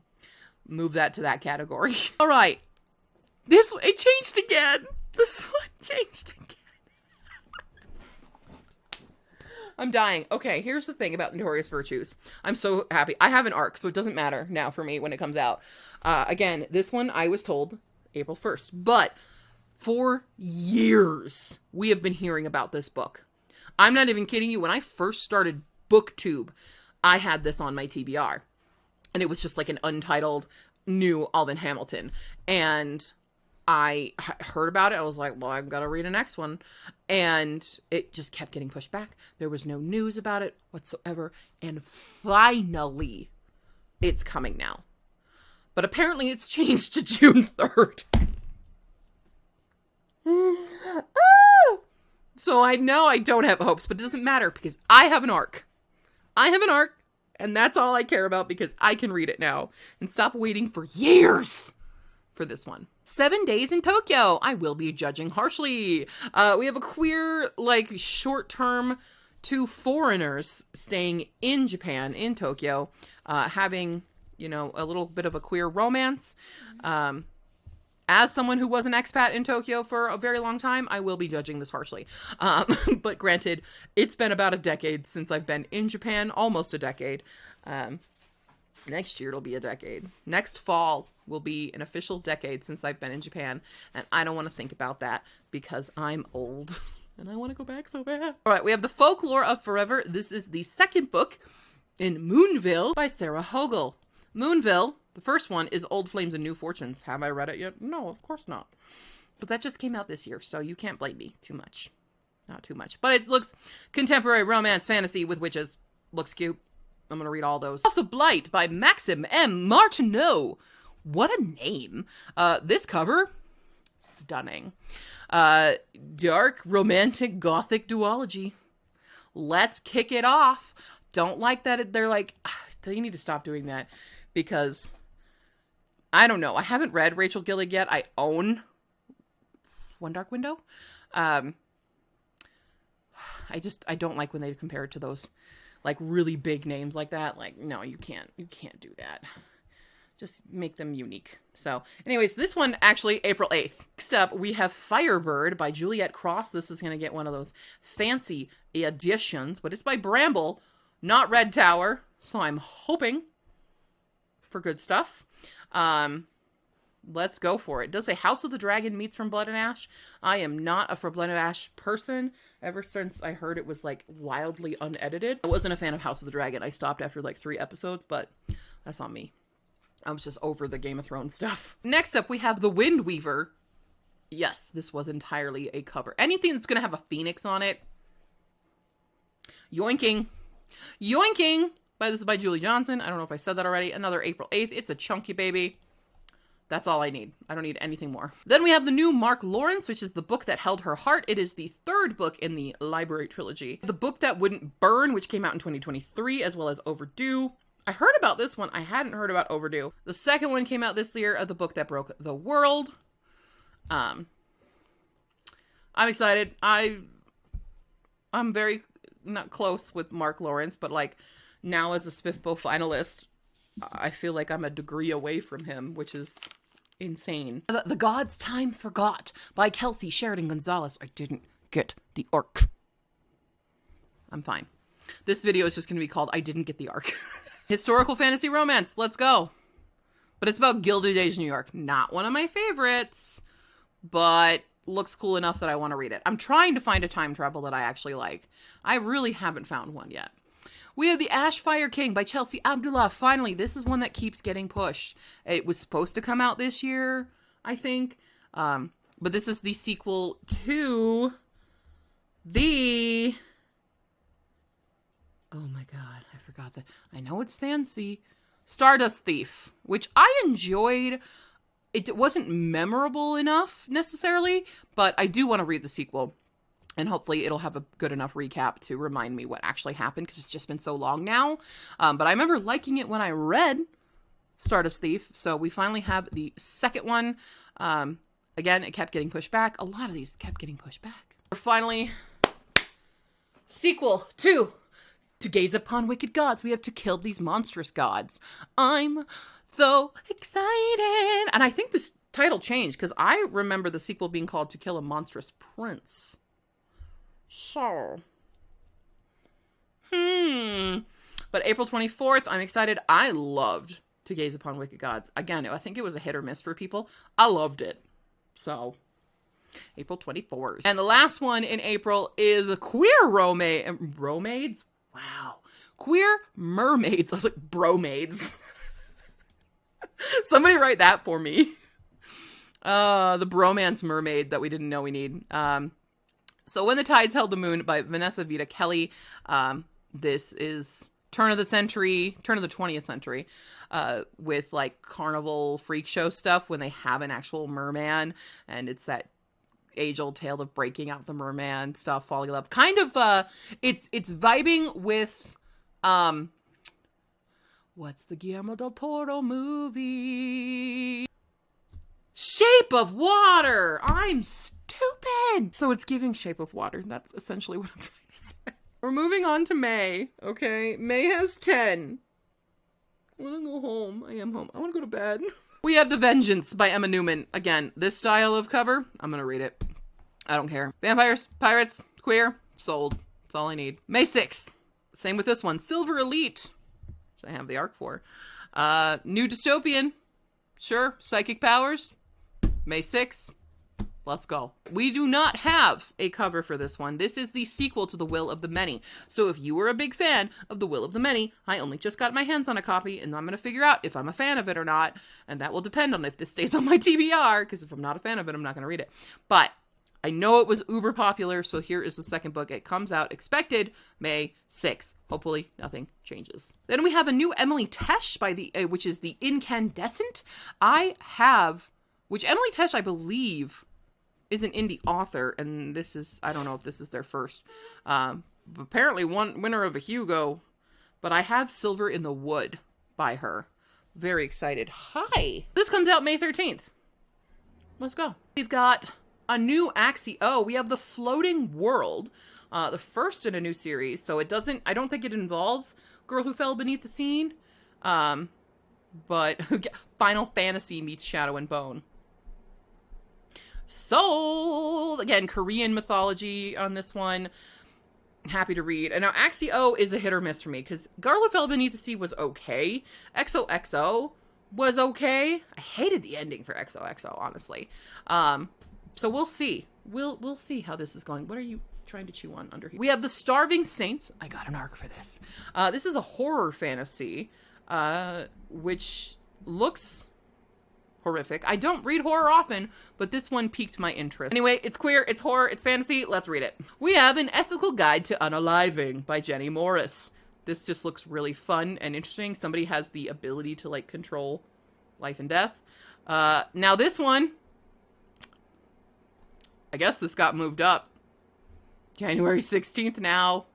S1: move that to that category. All right. It changed again. This one changed again. I'm dying. Okay, here's the thing about Notorious Virtues. I'm so happy. I have an arc, so it doesn't matter now for me when it comes out. Again, this one I was told April 1st, but for years we have been hearing about this book. I'm not even kidding you. When I first started booktube, I had this on my TBR, and it was just like an untitled new Alvin Hamilton, and I heard about it. I was like, well, I've got to read the next one. And it just kept getting pushed back. There was no news about it whatsoever. And finally, it's coming now. But apparently it's changed to June 3rd. So I know I don't have hopes, but it doesn't matter because I have an arc. I have an arc, and that's all I care about because I can read it now and stop waiting for years for this one. 7 Days in Tokyo. I will be judging harshly. We have a queer, short-term two foreigners staying in Japan, in Tokyo, having, a little bit of a queer romance. As someone who was an expat in Tokyo for a very long time, I will be judging this harshly. But granted, it's been about a decade since I've been in Japan, almost a decade. Next year it'll be a decade. Next fall will be an official decade since I've been in Japan, and I don't want to think about that because I'm old and I want to go back so bad. All right, we have The Folklore of Forever. This is the second book in Moonville by Sarah Hogel. Moonville, the first one, is Old Flames and New Fortunes. Have I read it yet? No, of course not. But that just came out this year, so you can't blame me too much. Not too much. But it looks contemporary romance fantasy with witches. Looks cute. I'm going to read all those. House of Blight by Maxim M. Martineau. What a name. This cover, stunning. Dark, romantic, gothic duology. Let's kick it off. Don't like that they're like, you need to stop doing that. Because, I don't know. I haven't read Rachel Gillig yet. I own One Dark Window. I don't like when they compare it to those really big names like that. No, you can't do that. Just make them unique. So anyways, this one actually April 8th. Next up, we have Firebird by Juliet Cross. This is going to get one of those fancy editions, but it's by Bramble, not Red Tower. So I'm hoping for good stuff. Let's go for it. It does say House of the Dragon meets From Blood and Ash. I am not a From Blood and Ash person ever since I heard it was wildly unedited. I wasn't a fan of House of the Dragon. I stopped after 3 episodes, but that's on me. I was just over the Game of Thrones stuff. Next up, we have The Wind Weaver. Yes, this was entirely a cover. Anything that's going to have a phoenix on it. Yoinking. Yoinking! This is by Julie Johnson. I don't know if I said that already. Another April 8th. It's a chunky baby. That's all I need. I don't need anything more. Then we have the new Mark Lawrence, which is The Book That Held Her Heart. It is the 3rd book in the Library trilogy. The Book That Wouldn't Burn, which came out in 2023, as well as Overdue. I heard about this one. I hadn't heard about Overdue. The second one came out this year, The Book That Broke the World. I'm excited. I'm very not close with Mark Lawrence, but now as a SPIFBO finalist, I feel like I'm a degree away from him, which is insane. The God's Time Forgot by Kelsey Sheridan Gonzalez. I didn't get the arc. I'm fine. This video is just going to be called I Didn't Get the Arc. Historical fantasy romance. Let's go. But it's about Gilded Age New York. Not one of my favorites, but looks cool enough that I want to read it. I'm trying to find a time travel that I actually like. I really haven't found one yet. We have The Ashfire King by Chelsea Abdullah. Finally, this is one that keeps getting pushed. It was supposed to come out this year, I think. But this is the sequel to the... Oh my god, I forgot that. I know it's Sansi. Stardust Thief, which I enjoyed. It wasn't memorable enough, necessarily, but I do want to read the sequel. And hopefully it'll have a good enough recap to remind me what actually happened, because it's just been so long now. But I remember liking it when I read Stardust Thief. So we finally have the second one. Again, it kept getting pushed back. A lot of these kept getting pushed back. We're finally... Sequel to Gaze Upon Wicked Gods. We have To Kill These Monstrous Gods. I'm so excited. And I think this title changed, because I remember the sequel being called To Kill a Monstrous Prince. So, but April 24th, I'm excited. I loved To Gaze Upon Wicked Gods. Again, I think it was a hit or miss for people. I loved it. So, April 24th. And the last one in April is a queer romaids? Wow. Queer mermaids. I was like, bromaids. Somebody write that for me. The bromance mermaid that we didn't know we need. So When the Tides Held the Moon by Vanessa Vita Kelly. This is turn of the 20th century, with like carnival freak show stuff when they have an actual merman, and it's that age-old tale of breaking out the merman stuff, falling in love. Kind of, it's vibing with, what's the Guillermo del Toro movie? Shape of Water! I'm stupid! So it's giving Shape of Water. That's essentially what I'm trying to say. We're moving on to May, okay? May has 10. I want to go home. I am home. I want to go to bed. We have The Vengeance by Emma Newman. Again, this style of cover, I'm going to read it. I don't care. Vampires, pirates, queer, sold. That's all I need. May 6th. Same with this one. Silver Elite, which I have the arc for. New dystopian. Sure. Psychic powers. May 6th. Let's go. We do not have a cover for this one. This is the sequel to The Will of the Many. So if you were a big fan of The Will of the Many, I only just got my hands on a copy, and I'm going to figure out if I'm a fan of it or not. And that will depend on if this stays on my TBR, because if I'm not a fan of it, I'm not going to read it. But I know it was uber popular, so here is the second book. It comes out expected May 6th. Hopefully nothing changes. Then we have a new Emily Tesh by which is The Incandescent. Which Emily Tesh, I believe, is an indie author, and this is, I don't know if this is their first. Apparently one winner of a Hugo, but I have Silver in the Wood by her. Very excited. Hi! This comes out May 13th. Let's go. We've got a new Axio. We have The Floating World, the first in a new series, so it doesn't, I don't think it involves Girl Who Fell Beneath the Scene, but Final Fantasy meets Shadow and Bone. Sold! Again, Korean mythology on this one. Happy to read. And now Axio is a hit or miss for me, because Girl Who Fell Beneath the Sea was okay. XOXO was okay. I hated the ending for XOXO, honestly. So we'll see. We'll see how this is going. What are you trying to chew on under here? We have The Starving Saints. I got an arc for this. This is a horror fantasy, which looks horrific. I don't read horror often, but this one piqued my interest. Anyway, it's queer, it's horror, it's fantasy. Let's read it. We have An Ethical Guide to Unaliving by Jenny Morris. This just looks really fun and interesting. Somebody has the ability to, like, control life and death. Now this one, I guess this got moved up. January 16th now.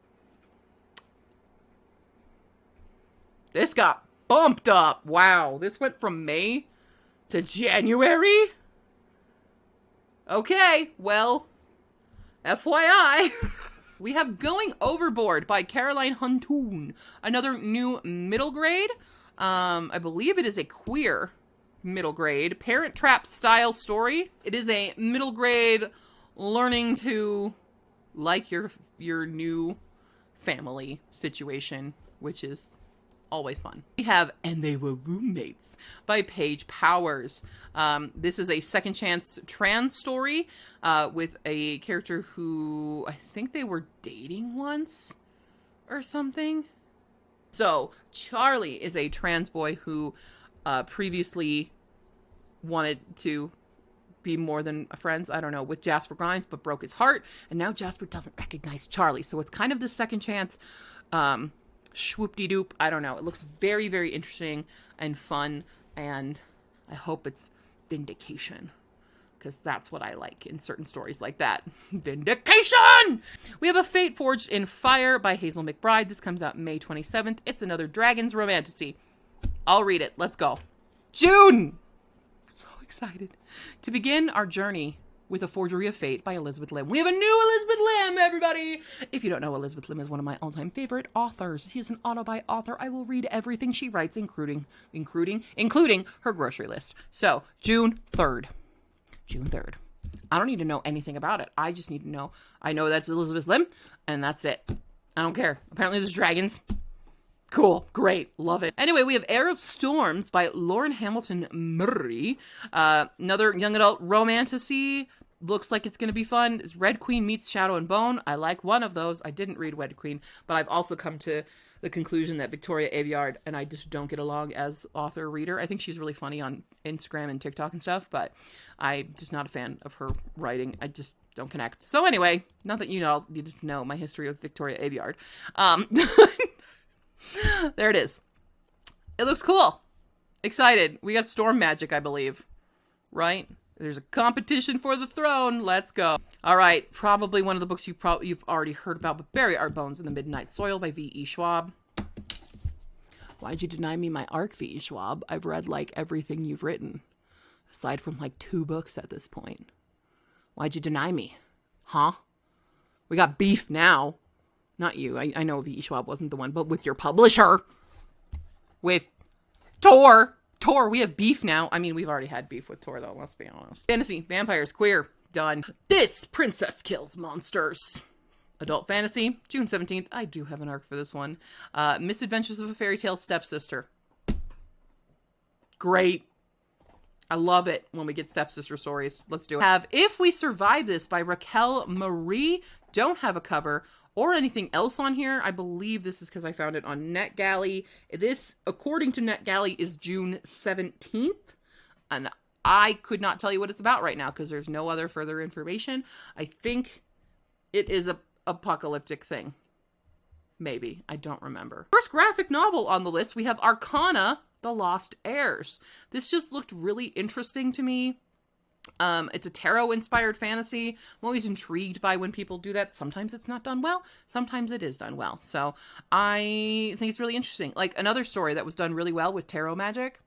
S1: This got bumped up. Wow. This went from May to January? Okay, well, FYI. We have Going Overboard by Caroline Huntoon. Another new middle grade. I believe it is a queer middle grade Parent Trap style story. It is a middle grade learning to like your new family situation, which is always fun. We have And They Were Roommates by Paige Powers. This is a second chance trans story with a character who I think they were dating once or something. So Charlie is a trans boy who previously wanted to be more than friends, I don't know, with Jasper Grimes, but broke his heart. And now Jasper doesn't recognize Charlie. So it's kind of this second chance swoop-de-doop. I don't know. It looks very, very interesting and fun. And I hope it's vindication. because that's what I like in certain stories like that. Vindication! We have A Fate Forged in Fire by Hazel McBride. This comes out May 27th. It's another Dragons romantasy. I'll read it. Let's go. June! So excited to begin our journey with A Forgery of Fate by Elizabeth Lim. We have a new Elizabeth Lim, everybody! If you don't know, Elizabeth Lim is one of my all-time favorite authors. She is an auto-buy author. I will read everything she writes, including her grocery list. So, June 3rd. June 3rd. I don't need to know anything about it. I just need to know. I know that's Elizabeth Lim, and that's it. I don't care. Apparently there's dragons. Cool. Great. Love it. Anyway, we have Heir of Storms by Lauren Hamilton Murray. Another young adult romantasy. Looks like it's going to be fun. It's Red Queen meets Shadow and Bone. I like one of those. I didn't read Red Queen, but I've also come to the conclusion that Victoria Aveyard and I just don't get along as author-reader. I think she's really funny on Instagram and TikTok and stuff, but I'm just not a fan of her writing. I just don't connect. So anyway, not that you know, needed to know my history with Victoria Aveyard. There it is. It looks cool. Excited. We got storm magic, I believe. Right? There's a competition for the throne. Let's go. All right. Probably one of the books you've already heard about, but Bury Our Bones in the Midnight Soil by V.E. Schwab. Why'd you deny me my arc, V.E. Schwab? I've read, like, everything you've written. Aside from, like, 2 books at this point. Why'd you deny me? Huh? We got beef now. Not you. I know V.E. Schwab wasn't the one, but with your publisher. With Tor. Tor, we have beef now. I mean, we've already had beef with Tor, though, let's be honest. Fantasy, vampires, queer, done. This Princess Kills Monsters. Adult fantasy, June 17th. I do have an arc for this one. Misadventures of a Fairy Tale Stepsister. Great. I love it when we get stepsister stories. Let's do it. Have If We Survive This by Raquel Marie. Don't have a cover or anything else on here. I believe this is because I found it on NetGalley. This, according to NetGalley, is June 17th. And I could not tell you what it's about right now because there's no other further information. I think it is a apocalyptic thing. Maybe. I don't remember. First graphic novel on the list, we have Arcana, The Lost Heirs. This just looked really interesting to me. It's a tarot-inspired fantasy. I'm always intrigued by when people do that. Sometimes it's not done well. Sometimes it is done well. So I think it's really interesting. Like another story that was done really well with tarot magic,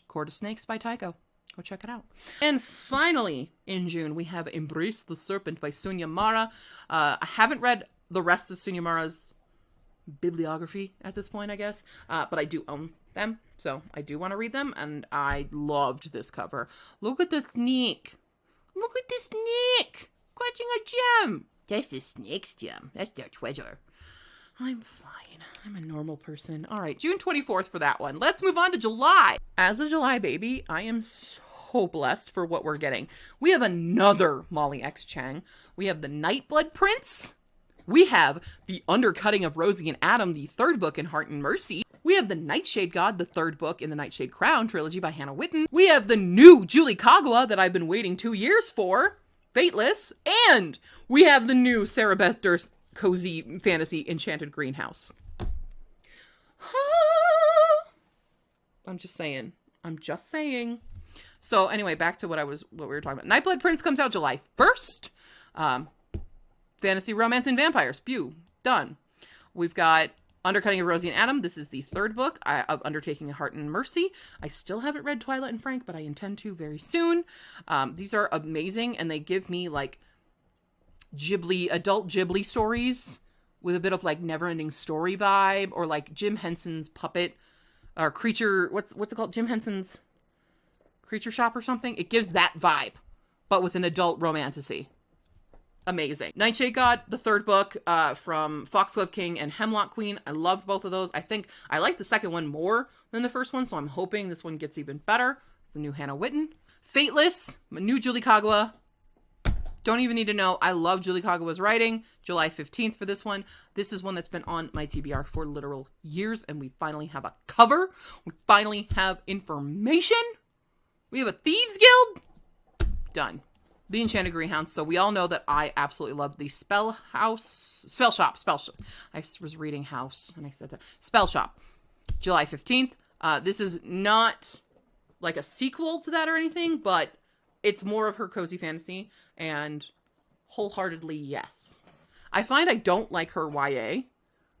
S1: Court of Snakes by Tycho. Go check it out. And finally, in June, we have Embrace the Serpent by Sunya Mara. I haven't read the rest of Sunya Mara's bibliography at this point, I guess. But I do own them, so I do want to read them, and I loved this cover. Look at the snake. Look at the snake. Catching a gem. That's the snake's gem. That's their treasure. I'm fine. I'm a normal person. All right, June 24th for that one. Let's move on to July. As a July baby, I am so blessed for what we're getting. We have another Molly X. Chang. We have the Nightblood Prince. We have the Undercutting of Rosie and Adam, the 3rd book in Heart and Mercy. We have the Nightshade God, the 3rd book in the Nightshade Crown trilogy by Hannah Whitten. We have the new Julie Kagawa that I've been waiting 2 years for, Fateless. And we have the new Sarah Beth Durst cozy fantasy Enchanted Greenhouse. I'm just saying. So anyway, back to what we were talking about. Nightblood Prince comes out July 1st. Fantasy, romance, and vampires. Pew. Done. We've got Undercutting of Rosie and Adam. This is the 3rd book of Undertaking a Heart and Mercy. I still haven't read Twilight and Frank, but I intend to very soon. These are amazing, and they give me, like, adult Ghibli stories with a bit of, like, never-ending story vibe, or, like, Jim Henson's puppet, or creature, what's it called? Jim Henson's Creature Shop or something? It gives that vibe, but with an adult romantasy. Amazing. Nightshade God, the 3rd book from Foxglove King and Hemlock Queen. I loved both of those. I think I like the second one more than the first one, so I'm hoping this one gets even better. It's a new Hannah Whitten. Fateless, a new Julie Kagawa. Don't even need to know. I love Julie Kagawa's writing. July 15th for this one. This is one that's been on my TBR for literal years, and we finally have a cover. We finally have information. We have a Thieves Guild. Done. The Enchanted Greenhouse. So we all know that I absolutely love the Spell Shop. I was reading House and I said that. Spell Shop. July 15th. This is not like a sequel to that or anything, but it's more of her cozy fantasy, and wholeheartedly yes. I find I don't like her YA,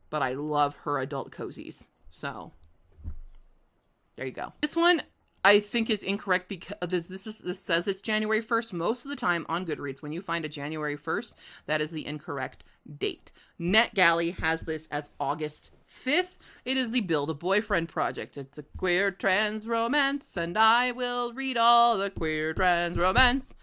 S1: but I love her adult cozies. So there you go. This one I think is incorrect because this says it's January 1st. Most of the time on Goodreads, when you find a January 1st, that is the incorrect date. NetGalley has this as August 5th. It is the Build a Boyfriend project. It's a queer trans romance, and I will read all the queer trans romance.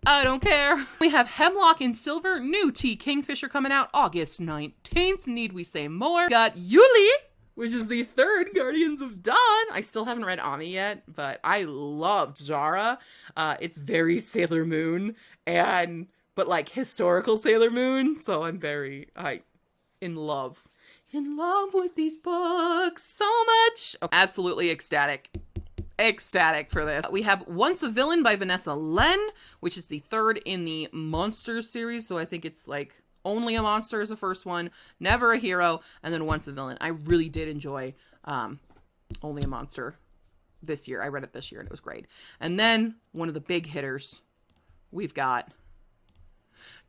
S1: I don't care. We have Hemlock in Silver, new T. Kingfisher coming out August 19th. Need we say more? Got Yuli, which is the third Guardians of Dawn. I still haven't read Ami yet, but I loved Zara. It's very Sailor Moon, but like historical Sailor Moon. So I'm in love with these books so much. Oh, absolutely ecstatic for this. We have Once a Villain by Vanessa Len, which is the third in the Monsters series. So I think it's like Only a Monster is the first one, Never a Hero, and then Once a Villain. I really did enjoy Only a Monster this year. I read it this year and it was great. And then one of the big hitters, we've got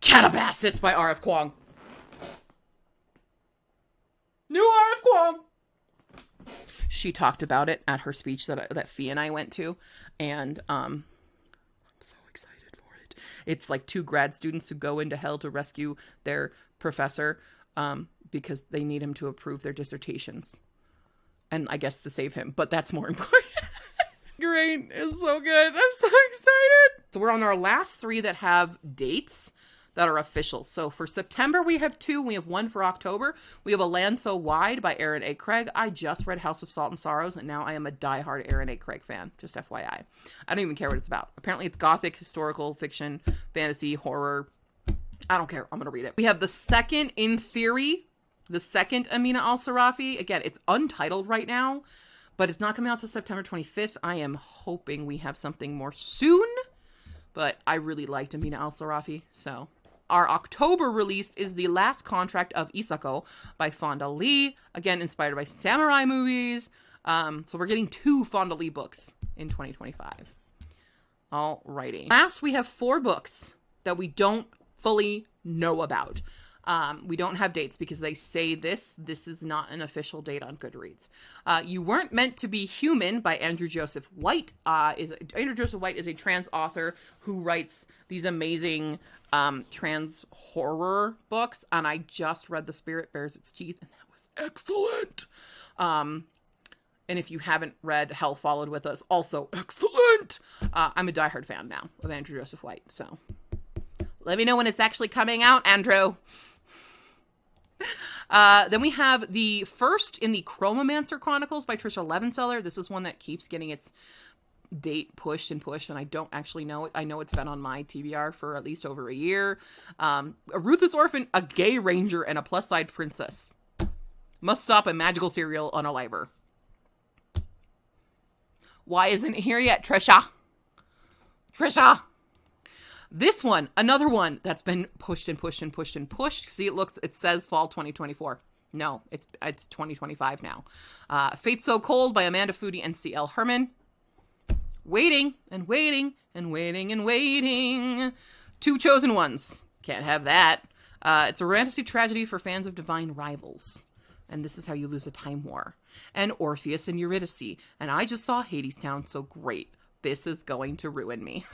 S1: Catabasis by R.F. Kuang. New R.F. Kuang! She talked about it at her speech that Fee and I went to, and I'm so excited for it. It's like two grad students who go into hell to rescue their professor because they need him to approve their dissertations, and I guess to save him, but that's more important. Great. It's so good. I'm so excited. So we're on our last three that have dates that are official. So for September, we have two. We have one for October. We have A Land So Wide by Aaron A. Craig. I just read House of Salt and Sorrows, and now I am a diehard Aaron A. Craig fan. Just FYI. I don't even care what it's about. Apparently it's gothic, historical, fiction, fantasy, horror. I don't care. I'm going to read it. We have the second, in theory, the second Amina Al-Sarafi. Again, it's untitled right now, but it's not coming out until September 25th. I am hoping we have something more soon, but I really liked Amina Al-Sarafi, so... Our October release is The Last Contract of Isako by Fonda Lee. Again, inspired by samurai movies. So we're getting 2 Fonda Lee books in 2025. Alrighty. Last, we have 4 books that we don't fully know about. We don't have dates because they say this is not an official date on Goodreads. You Weren't Meant to Be Human by Andrew Joseph White. Andrew Joseph White is a trans author who writes these amazing trans horror books, and I just read The Spirit Bears Its Teeth, and that was excellent. And if you haven't read Hell Followed With Us, also excellent. I'm a diehard fan now of Andrew Joseph White, so let me know when it's actually coming out, Andrew. Then we have the first in the Chromomancer Chronicles by Trisha Levenseller. This is one that keeps getting its date pushed, and I don't actually know it. I know it's been on my TBR for at least over a year. A ruthless orphan, a gay ranger, and a plus-side princess must stop a magical serial unaliver. Why isn't it here yet, Trisha? This one, another one that's been pushed and pushed and pushed and pushed. See, it says fall 2024. No, it's 2025 now. Fate So Cold by Amanda Foody and C.L. Herman. Waiting and waiting and waiting and waiting. 2 Chosen Ones. Can't have that. It's a romantic tragedy for fans of Divine Rivals. And this is how you lose a time war. And Orpheus and Eurydice. And I just saw Hadestown, so great. This is going to ruin me.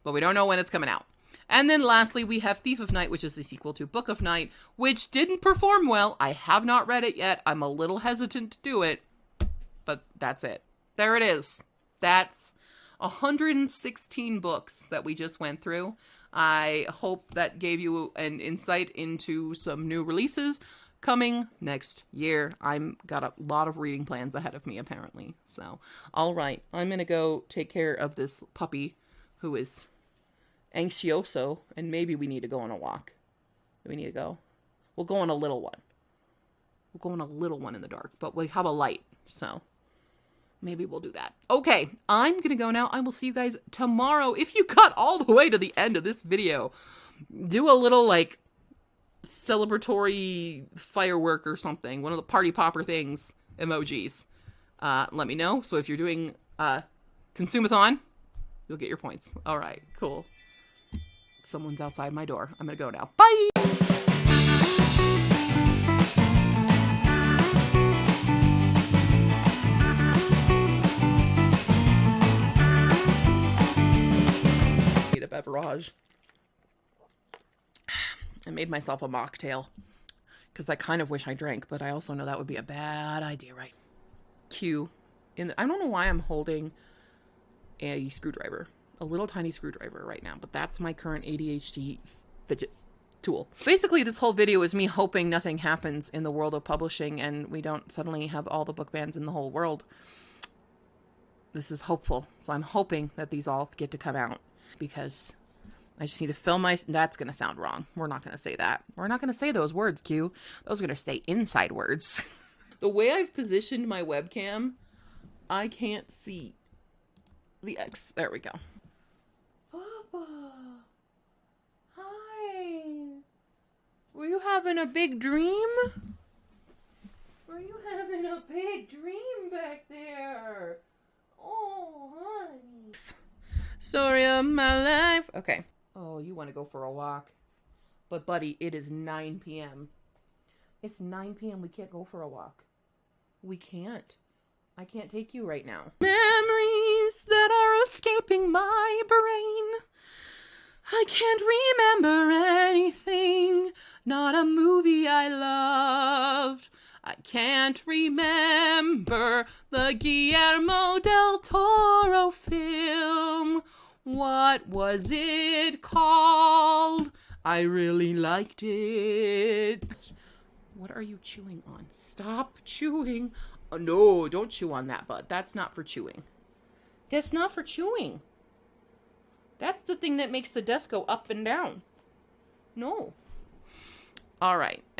S1: But we don't know when it's coming out. And then lastly, we have Thief of Night, which is the sequel to Book of Night, which didn't perform well. I have not read it yet. I'm a little hesitant to do it. But that's it. There it is. That's 116 books that we just went through. I hope that gave you an insight into some new releases coming next year. I'm got a lot of reading plans ahead of me, apparently. So, all right. I'm going to go take care of this puppy who is anxioso, and maybe we need to go on a walk. Do we need to go? We'll go on a little one. We'll go on a little one in the dark, but we have a light, so maybe we'll do that. Okay, I'm gonna go now. I will see you guys tomorrow. If you got all the way to the end of this video, do a little, like, celebratory firework or something. One of the party popper things, emojis. Let me know. So if you're doing Consumathon, You'll get your points. All right, cool. Someone's outside my door. I'm gonna go now. Bye! Need a beverage. I made myself a mocktail because I kind of wish I drank, but I also know that would be a bad idea, right? Q. I don't know why I'm holding a screwdriver, a little tiny screwdriver right now, but that's my current ADHD fidget tool. Basically, this whole video is me hoping nothing happens in the world of publishing and we don't suddenly have all the book bans in the whole world. This is hopeful, so I'm hoping that these all get to come out because I just need to film that's going to sound wrong. We're not going to say that. We're not going to say those words, Q. Those are going to stay inside words. The way I've positioned my webcam, I can't see the X. There we go. Papa. Hi. Were you having a big dream? Were you having a big dream back there? Oh, honey. Story of my life. Okay. Oh, you want to go for a walk. But, buddy, it is 9 p.m. It's 9 p.m. We can't go for a walk. We can't. I can't take you right now. Memories that are escaping my brain. I can't remember anything. Not a movie I loved. I can't remember the Guillermo del Toro film. What was it called? I really liked it. What are you chewing on? Stop chewing. Oh, no, don't chew on that, bud. That's not for chewing. That's not for chewing. That's the thing that makes the desk go up and down. No. All right.